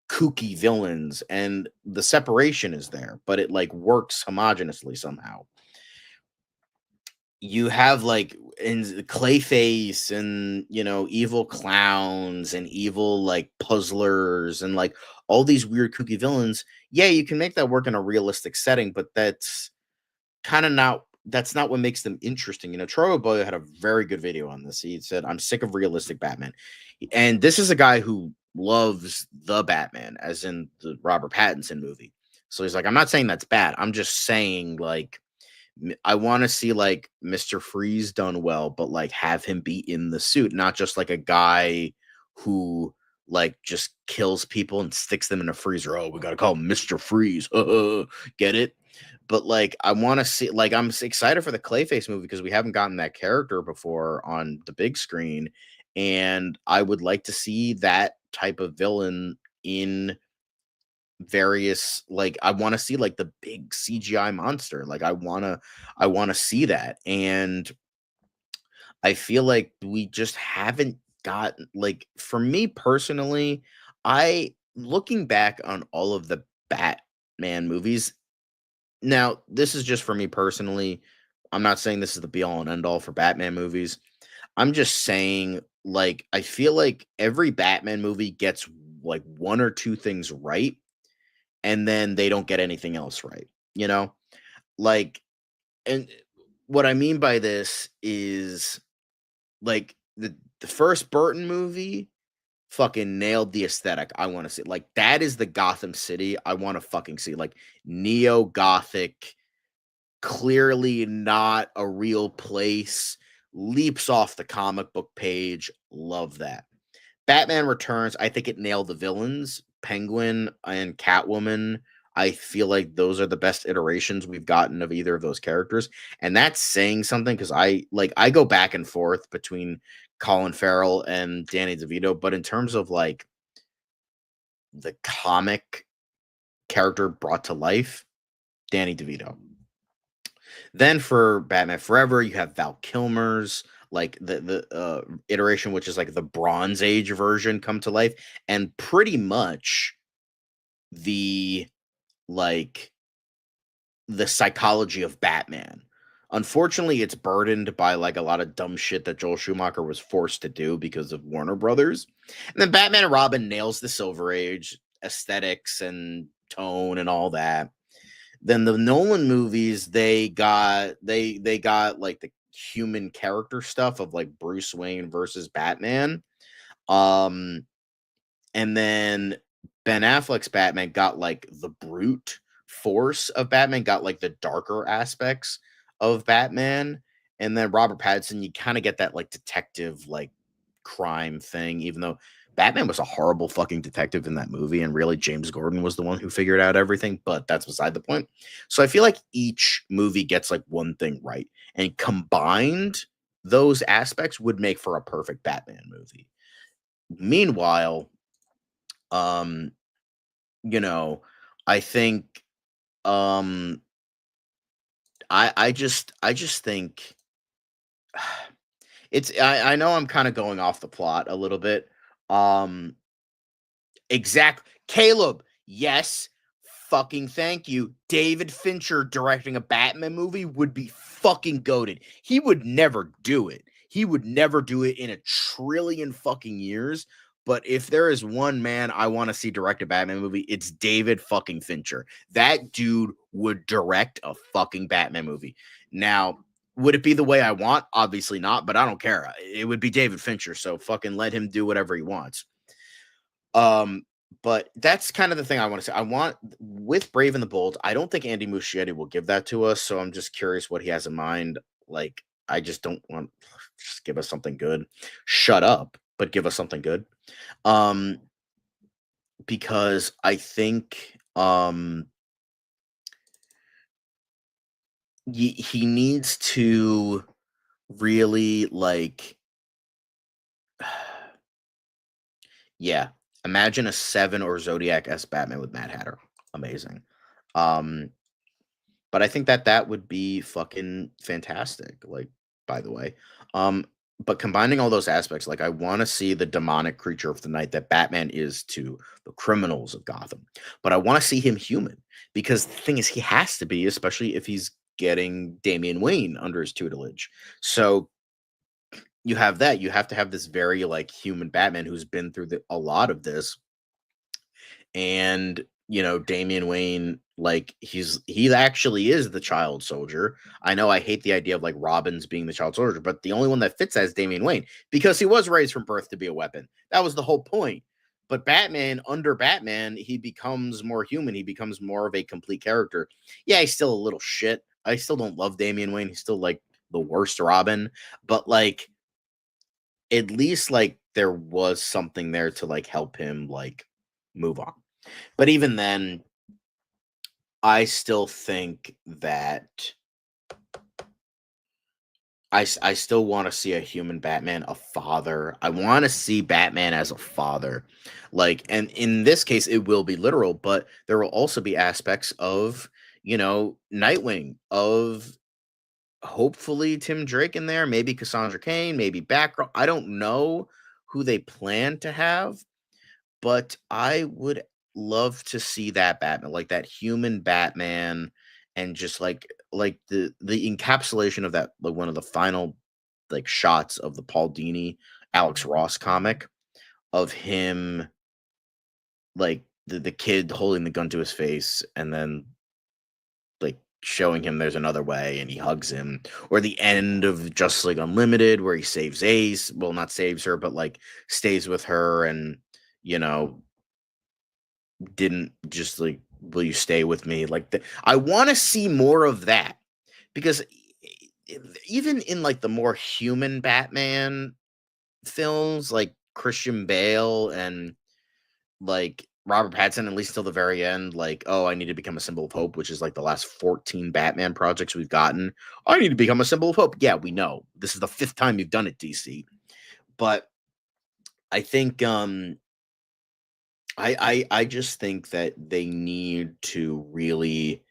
kooky villains, and the separation is there, but it like works homogeneously somehow. You have like in Clayface and evil clowns and evil like puzzlers and like all these weird kooky villains. Yeah, you can make that work in a realistic setting, but that's not what makes them interesting. Troy Boyle had a very good video on this. He said, "I'm sick of realistic Batman," and this is a guy who loves the Batman, as in the Robert Pattinson movie. So he's like, "I'm not saying that's bad. I'm just saying like." I want to see like Mr. Freeze done well, but like have him be in the suit, not just like a guy who like just kills people and sticks them in a freezer. Oh, we got to call him Mr. Freeze. Get it? But like, I want to see, like, I'm excited for the Clayface movie because we haven't gotten that character before on the big screen. And I would like to see that type of villain in various, like, I want to see like the big CGI monster. Like I want to see that. And I feel like we just haven't gotten, like, for me personally, I looking back on all of the Batman movies. Now, this is just for me personally. I'm not saying this is the be all and end all for Batman movies. I'm just saying, like, I feel like every Batman movie gets like one or two things right, and then they don't get anything else right, Like, and what I mean by this is like the first Burton movie fucking nailed the aesthetic. I want to see, like, that is the Gotham City I want to fucking see, like neo gothic, clearly not a real place, leaps off the comic book page. Love that. Batman Returns, I think it nailed the villains. Penguin and Catwoman, I feel like those are the best iterations we've gotten of either of those characters. And that's saying something because I go back and forth between Colin Farrell and Danny DeVito. But in terms of like the comic character brought to life, Danny DeVito. Then for Batman Forever, you have Val Kilmer's like the iteration, which is like the Bronze Age version come to life, and pretty much the like the psychology of Batman. Unfortunately, it's burdened by like a lot of dumb shit that Joel Schumacher was forced to do because of Warner Brothers. And then Batman and Robin nails the Silver Age aesthetics and tone and all that. Then the Nolan movies, they got like the human character stuff of like Bruce Wayne versus Batman. And then Ben Affleck's Batman got like the brute force of Batman, got like the darker aspects of Batman. And then Robert Pattinson, you kind of get that like detective, like crime thing, even though Batman was a horrible fucking detective in that movie, and really James Gordon was the one who figured out everything, but that's beside the point. So I feel like each movie gets like one thing right, and combined, those aspects would make for a perfect Batman movie. Meanwhile, I think I just think I know I'm kind of going off the plot a little bit. Caleb, yes, fucking thank you. David Fincher directing a Batman movie would be fucking goated. He would never do it. He would never do it in a trillion fucking years. But if there is one man I want to see direct a Batman movie, it's David fucking Fincher. That dude would direct a fucking Batman movie. Now, would it be the way I want? Obviously not, but I don't care. It would be David Fincher, so fucking let him do whatever he wants. But that's kind of the thing I want to say. I want, with Brave and the Bold, I don't think Andy Muschietti will give that to us, so I'm just curious what he has in mind. Like, I just don't want, just give us something good. Shut up, but give us something good. Because I think he needs to really like yeah, imagine a Seven or Zodiac S Batman with Mad Hatter. Amazing. But I think that would be fucking fantastic, like, by the way. but combining all those aspects, like I want to see the demonic creature of the night that Batman is to the criminals of Gotham, but I want to see him human, because the thing is, he has to be, especially if he's getting Damian Wayne under his tutelage. So you have that. You have to have this very like human Batman who's been through a lot of this, and Damian Wayne, like he actually is the child soldier. I know I hate the idea of like Robin's being the child soldier, but the only one that fits that is Damian Wayne, because he was raised from birth to be a weapon. That was the whole point. But Batman, under Batman, he becomes more human. He becomes more of a complete character. Yeah, he's still a little shit. I still don't love Damian Wayne. He's still like the worst Robin, but like at least like there was something there to like help him like move on. But even then, I still think that I still want to see a human Batman, a father. I want to see Batman as a father. Like, and in this case, it will be literal, but there will also be aspects of, Nightwing, of hopefully Tim Drake in there, maybe Cassandra Cain, maybe Batgirl. I don't know who they plan to have, but I would love to see that Batman, like that human Batman, and just like the encapsulation of that, like one of the final like shots of the Paul Dini Alex Ross comic of him, like the kid holding the gun to his face and then like showing him there's another way and he hugs him, or the end of Justice League Unlimited where he saves Ace, well, not saves her, but like stays with her, and you know didn't just like, will you stay with me, like I want to see more of that, because even in like the more human Batman films like Christian Bale and like Robert Pattinson, at least till the very end, like, oh, I need to become a symbol of hope, which is like the last 14 Batman projects we've gotten. I need to become a symbol of hope. Yeah, we know. This is the 5th time you've done it, DC. But I think I just think that they need to really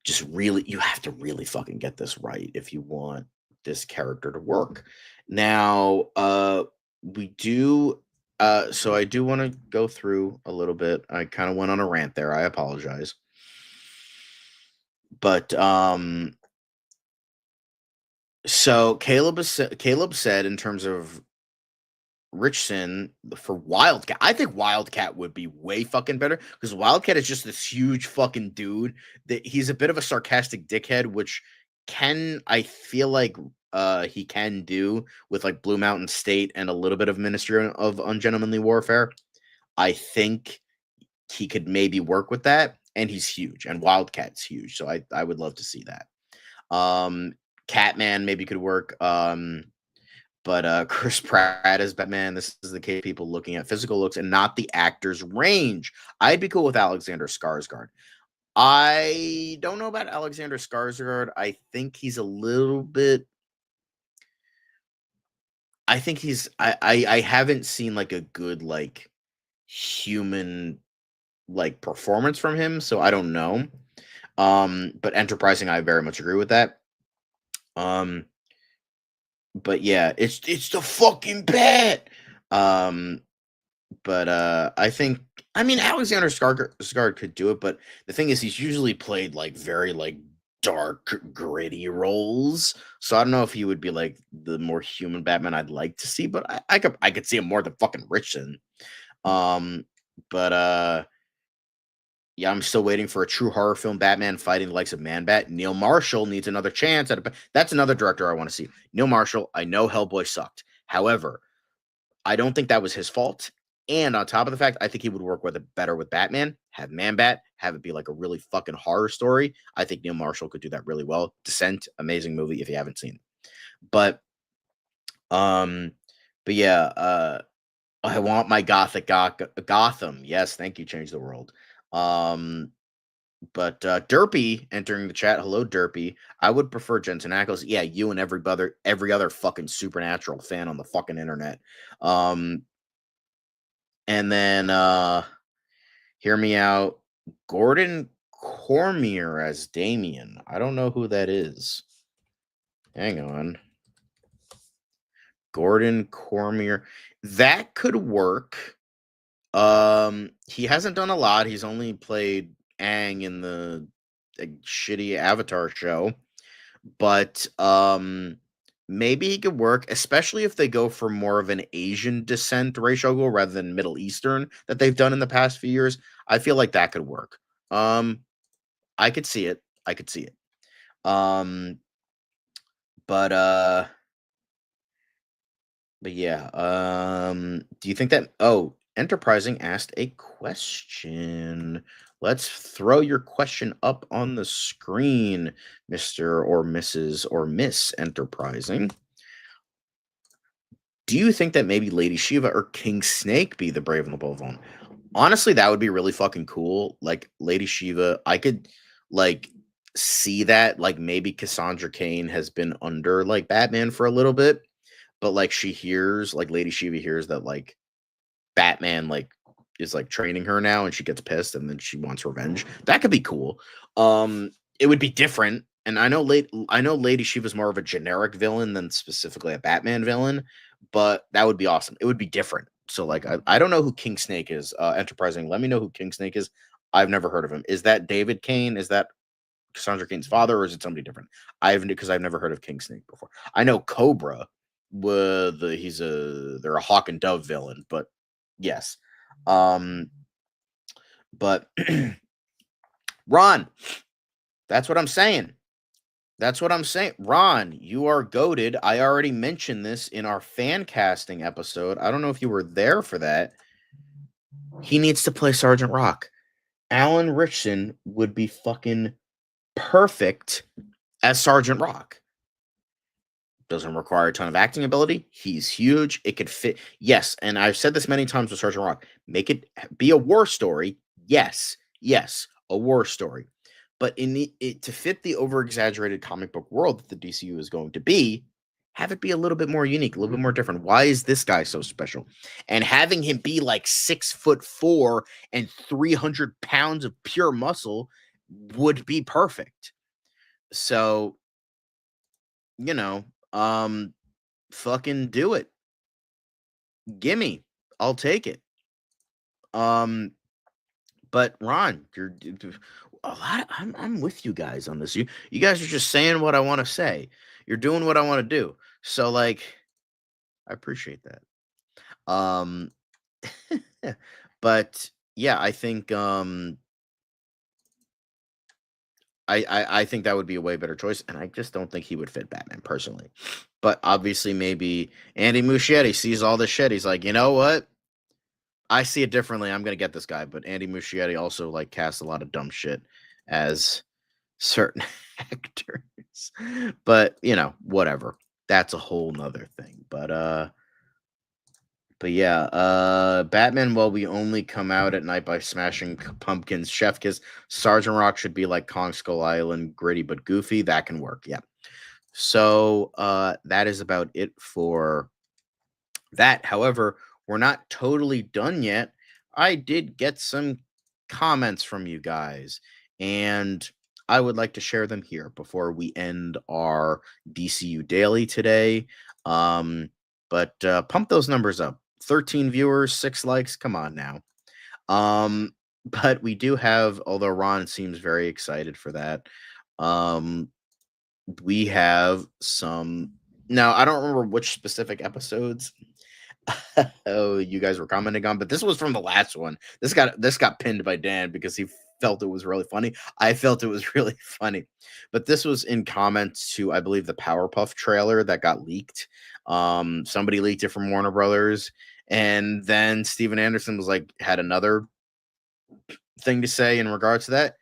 you have to really fucking get this right if you want this character to work. Now, we do so I do want to go through a little bit. I kind of went on a rant there. I apologize. But so Caleb said in terms of Ritchson for Wildcat. I think Wildcat would be way fucking better, because Wildcat is just this huge fucking dude that he's a bit of a sarcastic dickhead, which I feel like he can do with like Blue Mountain State and a little bit of Ministry of Ungentlemanly Warfare. I think he could maybe work with that, and he's huge, and Wildcat's huge, so I would love to see that. Catman maybe could work. But Chris Pratt as Batman, this is the case, people looking at physical looks and not the actor's range. I'd be cool with Alexander Skarsgård. I don't know about Alexander Skarsgård. I think he's a little bit. I think I haven't seen like a good like human like performance from him, so I don't know. But enterprising, I very much agree with that. But yeah, it's the fucking bat. But I mean Alexander Skarsgård could do it, but the thing is he's usually played like very like dark, gritty roles. So I don't know if he would be like the more human Batman I'd like to see, but I could see him more than fucking Ritchson. But yeah, I'm still waiting for a true horror film Batman fighting the likes of Man-Bat. Neil Marshall needs another chance. That's another director I want to see. Neil Marshall, I know Hellboy sucked. However, I don't think that was his fault. And on top of the fact, I think he would work better with Batman. Have Man-Bat, have it be like a really fucking horror story. I think Neil Marshall could do that really well. Descent, amazing movie if you haven't seen it. But yeah, I want my gothic Gotham. Yes, thank you. Change the world. But Derpy entering the chat. Hello, Derpy. I would prefer Jensen Ackles. Yeah, you and every other fucking Supernatural fan on the fucking internet. And then hear me out. Gordon Cormier as Damien. I don't know who that is. Hang on. Gordon Cormier. That could work. He hasn't done a lot. He's only played Aang in the shitty Avatar show. But maybe he could work, especially if they go for more of an Asian descent racial goal rather than Middle Eastern that they've done in the past few years. I feel like that could work. I could see it. I could see it. But yeah. Do you think that? Oh, Enterprising asked a question. Let's throw your question up on the screen, Mr. or Mrs. or Miss Enterprising. Do you think that maybe Lady Shiva or King Snake be the Brave and the Bold one? Honestly, that would be really fucking cool. Like Lady Shiva, I could like see that. Like maybe Cassandra Cain has been under like Batman for a little bit, but like she hears, like Lady Shiva hears that like Batman like is like training her now, and she gets pissed, and then she wants revenge. That could be cool. It would be different, and I know Lady Shiva's more of a generic villain than specifically a Batman villain, but that would be awesome. It would be different. So like I don't know who King Snake is. Enterprising, let me know who King Snake is. I've never heard of him. Is that David Kane? Is that Cassandra Cain's father, or is it somebody different? Because I've never heard of King Snake before. I know Cobra. They're a Hawk and Dove villain, but yes. But Ron, that's what I'm saying. That's what I'm saying. Ron, you are goated. I already mentioned this in our fan casting episode. I don't know if you were there for that. He needs to play Sergeant Rock. Alan Ritchson would be fucking perfect as Sergeant Rock. Doesn't require a ton of acting ability. He's huge. It could fit. Yes, and I've said this many times with Sergeant Rock. Make it be a war story. Yes, a war story. But to fit the over-exaggerated comic book world that the DCU is going to be, have it be a little bit more unique, a little bit more different. Why is this guy so special? And having him be like 6'4" and 300 pounds of pure muscle would be perfect. So, fucking do it. Gimme. I'll take it. But Ron, you're a lot. I'm with you guys on this. You guys are just saying what I want to say. You're doing what I want to do. So like, I appreciate that. But yeah, I think I think that would be a way better choice, and I just don't think he would fit Batman personally. But obviously, maybe Andy Muschietti sees all this shit. He's like, you know what? I see it differently. I'm gonna get this guy. But Andy Muschietti also like casts a lot of dumb shit as certain actors. But whatever. That's a whole nother thing. But yeah, Batman, well, we only come out at night by smashing pumpkins. Chef Kiss, Sergeant Rock should be like Kong Skull Island, gritty but goofy. That can work, yeah. So that is about it for that. However, we're not totally done yet. I did get some comments from you guys, and I would like to share them here before we end our DCU Daily today. But pump those numbers up. 13 viewers, 6 likes. Come on now. But we do have, although Ron seems very excited for that, we have some. Now, I don't remember which specific episodes you guys were commenting on, but this was from the last one. This got pinned by Dan because he felt it was really funny. I felt it was really funny. But this was in comments to, I believe, the Powerpuff trailer that got leaked. Somebody leaked it from Warner Brothers, and then Steven Anderson was like, had another thing to say in regards to that.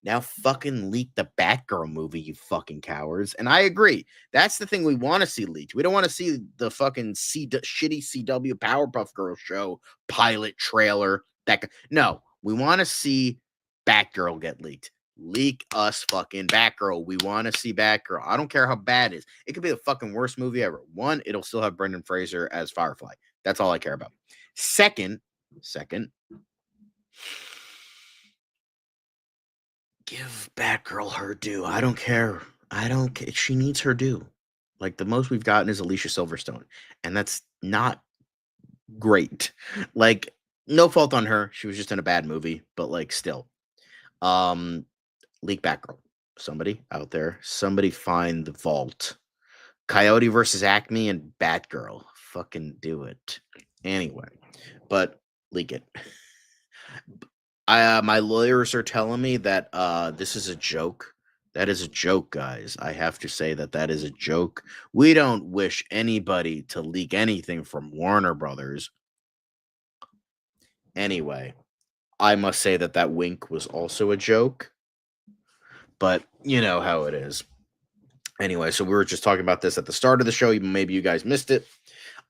Now fucking leak the Batgirl movie, you fucking cowards. And I agree. That's the thing we want to see leaked. We don't want to see the fucking shitty CW Powerpuff Girl show pilot trailer. No, we want to see Batgirl get leaked. Leak us fucking Batgirl. We want to see Batgirl. I don't care how bad it is. It could be the fucking worst movie ever. One, it'll still have Brendan Fraser as Firefly. That's all I care about. Second, give Batgirl her due. I don't care. She needs her due. Like, the most we've gotten is Alicia Silverstone, and that's not great. Like, no fault on her. She was just in a bad movie, but, like, still. Leak Batgirl. Somebody out there, somebody find the vault. Coyote versus Acme and Batgirl. Fucking do it. Anyway, but leak it. My lawyers are telling me that this is a joke. That is a joke, guys. I have to say that is a joke. We don't wish anybody to leak anything from Warner Brothers. Anyway, I must say that wink was also a joke. But you know how it is. Anyway, so we were just talking about this at the start of the show. Maybe you guys missed it.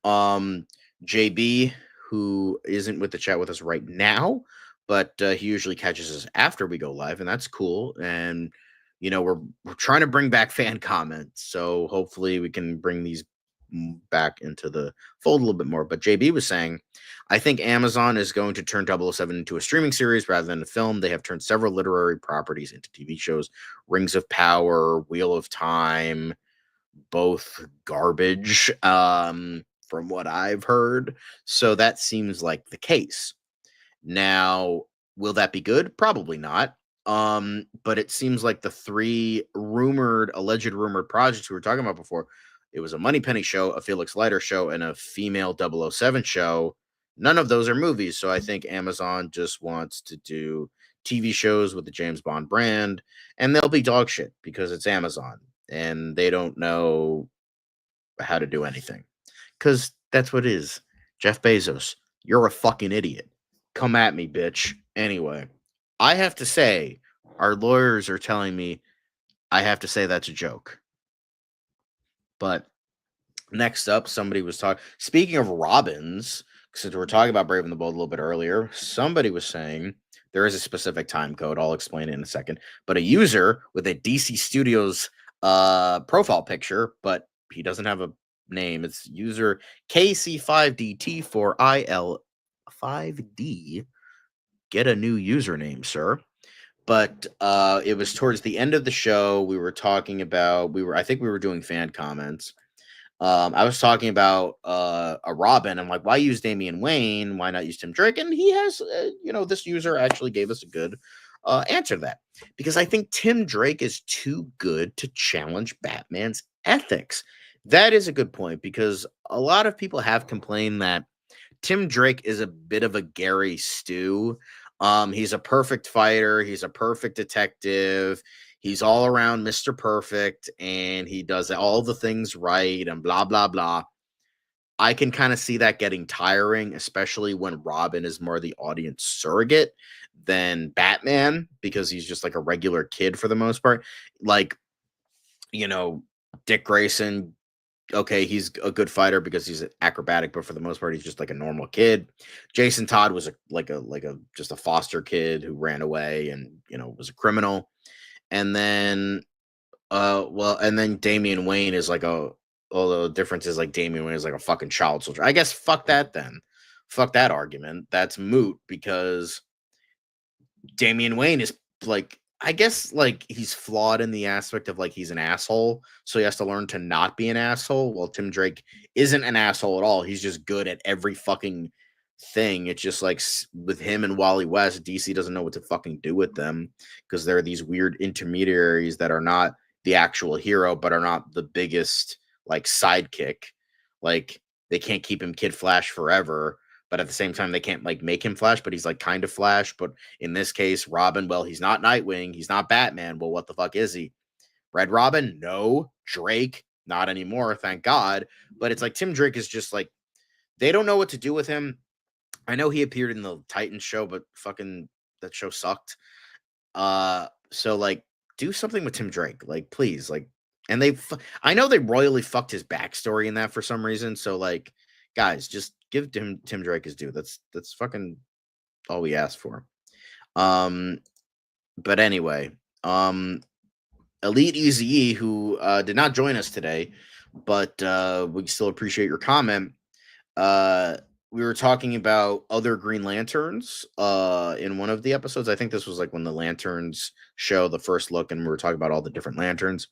JB, who isn't with the chat with us right now, but he usually catches us after we go live, and that's cool. And you know, we're trying to bring back fan comments, so hopefully we can bring these back into the fold a little bit more. But JB was saying, I think Amazon is going to turn 007 into a streaming series rather than a film. They have turned several literary properties into TV shows. Rings of Power, Wheel of Time, both garbage, from what I've heard. So that seems like the case. Now, will that be good? Probably not. But it seems like the three alleged rumored projects we were talking about before, it was a Moneypenny show, a Felix Leiter show, and a female 007 show. None of those are movies. So I think Amazon just wants to do TV shows with the James Bond brand, and they'll be dog shit because it's Amazon and they don't know how to do anything. Because that's what it is. Jeff Bezos, you're a fucking idiot. Come at me, bitch. Anyway, I have to say, our lawyers are telling me I have to say that's a joke. But next up, somebody was talking. Speaking of Robins, since we were talking about Brave and the Bold a little bit earlier, somebody was saying there is a specific time code. I'll explain it in a second. But a user with a DC Studios profile picture, but he doesn't have a name. It's user KC5DT4IL5D. Get a new username, sir. But it was towards the end of the show. We were talking about I think we were doing fan comments. I was talking about a Robin. I'm like, why use Damian Wayne? Why not use Tim Drake? And he has, this user actually gave us a good answer to that, because I think Tim Drake is too good to challenge Batman's ethics. That is a good point, because a lot of people have complained that Tim Drake is a bit of a Gary Stu. He's a perfect fighter. He's a perfect detective. He's all around Mr. Perfect, and he does all the things right and blah, blah, blah. I can kind of see that getting tiring, especially when Robin is more the audience surrogate than Batman, because he's just like a regular kid for the most part. Like, Dick Grayson, okay, he's a good fighter because he's acrobatic, but for the most part, he's just like a normal kid. Jason Todd was just a foster kid who ran away and, was a criminal. And then, and then Damian Wayne is the difference is like Damian Wayne is like a fucking child soldier. I guess fuck that then. Fuck that argument. That's moot, because Damian Wayne is I guess he's flawed in the aspect of he's an asshole, so he has to learn to not be an asshole. Well, Tim Drake isn't an asshole at all. He's just good at every fucking thing. It's just with him and Wally West, DC doesn't know what to fucking do with them, because they're these weird intermediaries that are not the actual hero, but are not the biggest sidekick. They can't keep him Kid Flash forever, but at the same time, they can't make him Flash, but he's kind of Flash. But in this case, Robin, well, he's not Nightwing. He's not Batman. Well, what the fuck is he? Red Robin? No. Drake? Not anymore, thank God. But it's Tim Drake is just they don't know what to do with him. I know he appeared in the Titans show, but fucking that show sucked. So do something with Tim Drake, please, and I know they royally fucked his backstory in that for some reason. So guys, just give Tim Drake his due. That's fucking all we asked for. But anyway, Elite Easy, who did not join us today, but we still appreciate your comment. We were talking about other Green Lanterns in one of the episodes. I think this was when the Lanterns show the first look, and we were talking about all the different lanterns.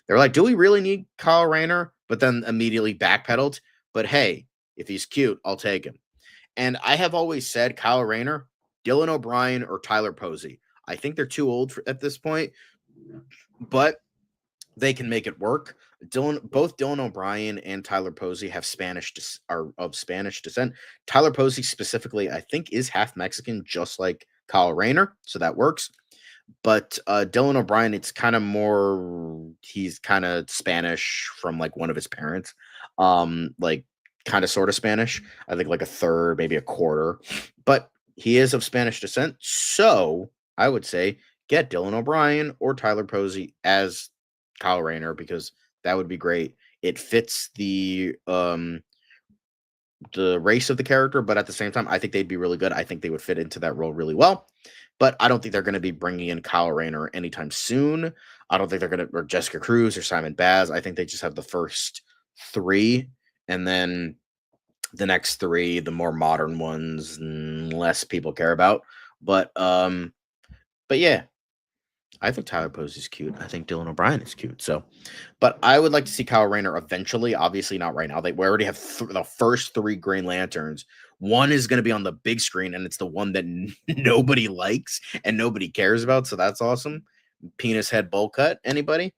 They were like, do we really need Kyle Rayner? But then immediately backpedaled. But hey, if he's cute, I'll take him. And I have always said Kyle Rayner, Dylan O'Brien, or Tyler Posey. I think they're too old at this point, but they can make it work. Both Dylan O'Brien and Tyler Posey have are of Spanish descent. Tyler Posey specifically, I think, is half Mexican, just like Kyle Rayner, so that works. But Dylan O'Brien, it's kind of more, he's kind of Spanish from like one of his parents, like kind of sort of Spanish. I think like a third, maybe a quarter, but he is of Spanish descent. So I would say get Dylan O'Brien or Tyler Posey as Kyle Rayner, because that would be great. It fits the race of the character, but at the same time, I think they'd be really good. I think they would fit into that role really well. But I don't think they're going to be bringing in Kyle Rayner anytime soon. I don't think they're going to, or Jessica Cruz or Simon Baz. I think they just have the first three, and then the next three, the more modern ones, less people care about. But yeah, I think Tyler Posey's cute. I think Dylan O'Brien is cute. So, but I would like to see Kyle Rayner eventually. Obviously, not right now. We already have the first three Green Lanterns. One is going to be on the big screen, and it's the one that nobody likes and nobody cares about. So that's awesome. Penis head bowl cut. Anybody?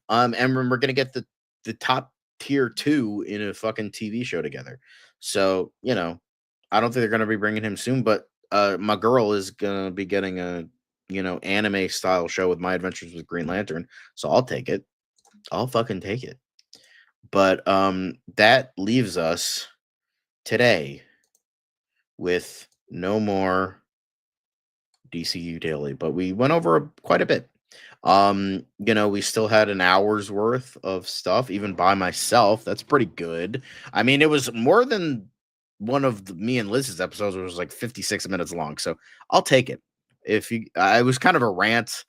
And we're going to get the top tier 2 in a fucking TV show together. So, I don't think they're going to be bringing him soon, but my girl is going to be getting a anime style show with My Adventures with Green Lantern. So I'll take it. I'll fucking take it. But that leaves us today with no more DCU Daily, but we went over quite a bit. We still had an hour's worth of stuff, even by myself. That's pretty good. I mean, it was more than one of me and Liz's episodes, which was like 56 minutes long. So I'll take it. I was kind of a rant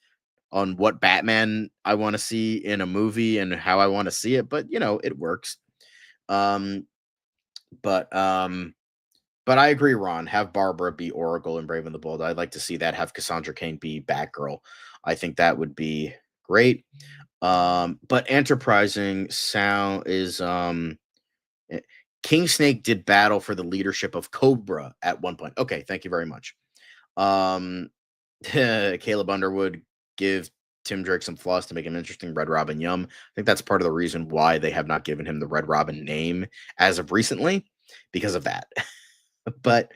on what Batman I want to see in a movie and how I want to see it, but it works. But I agree, Ron. Have Barbara be Oracle in Brave and the Bold. I'd like to see that. Have Cassandra Cain be Batgirl. I think that would be great. But enterprising sound is King Snake did battle for the leadership of Cobra at one point. Okay, thank you very much. Caleb Underwood, give Tim Drake some flaws to make him interesting. Red Robin Yum. I think that's part of the reason why they have not given him the Red Robin name as of recently, because of that. But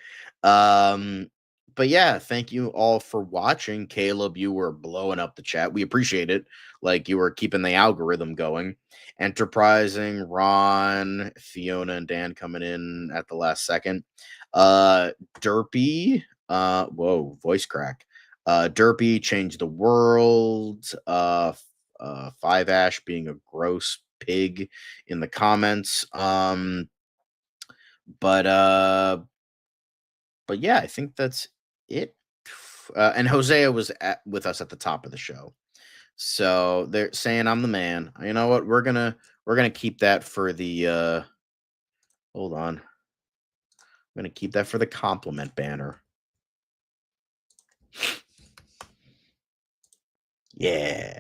yeah, thank you all for watching. Caleb, you were blowing up the chat. We appreciate it. Like, you were keeping the algorithm going. Enterprising, Ron, Fiona, and Dan coming in at the last second. Derpy, whoa, voice crack. Derpy, Change the World. Five Ash being a gross pig in the comments. But yeah, I think that's it. And Hosea was with us at the top of the show, so they're saying I'm the man. You know what? We're gonna keep that for the. Hold on. I'm gonna keep that for the compliment banner. Yeah.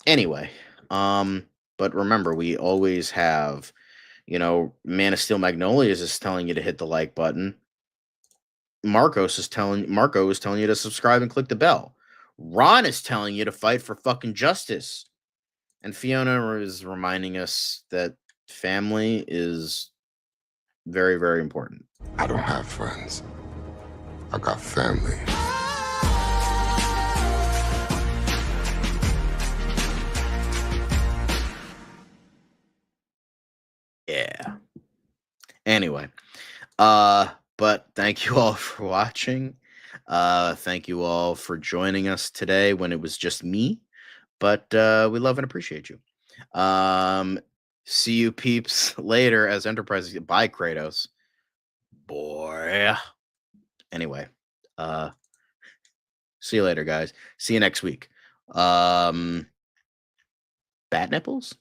Anyway, but remember, we always have, Man of Steel Magnolias is telling you to hit the like button. Marco is telling you to subscribe and click the bell. Ron is telling you to fight for fucking justice. And Fiona is reminding us that family is very, very important. I don't have friends. I got family. Yeah. Anyway, but thank you all for watching. Thank you all for joining us today when it was just me, but we love and appreciate you. See you peeps later as Enterprise. Bye, Kratos. Boy. Anyway, see you later, guys. See you next week. Bat nipples?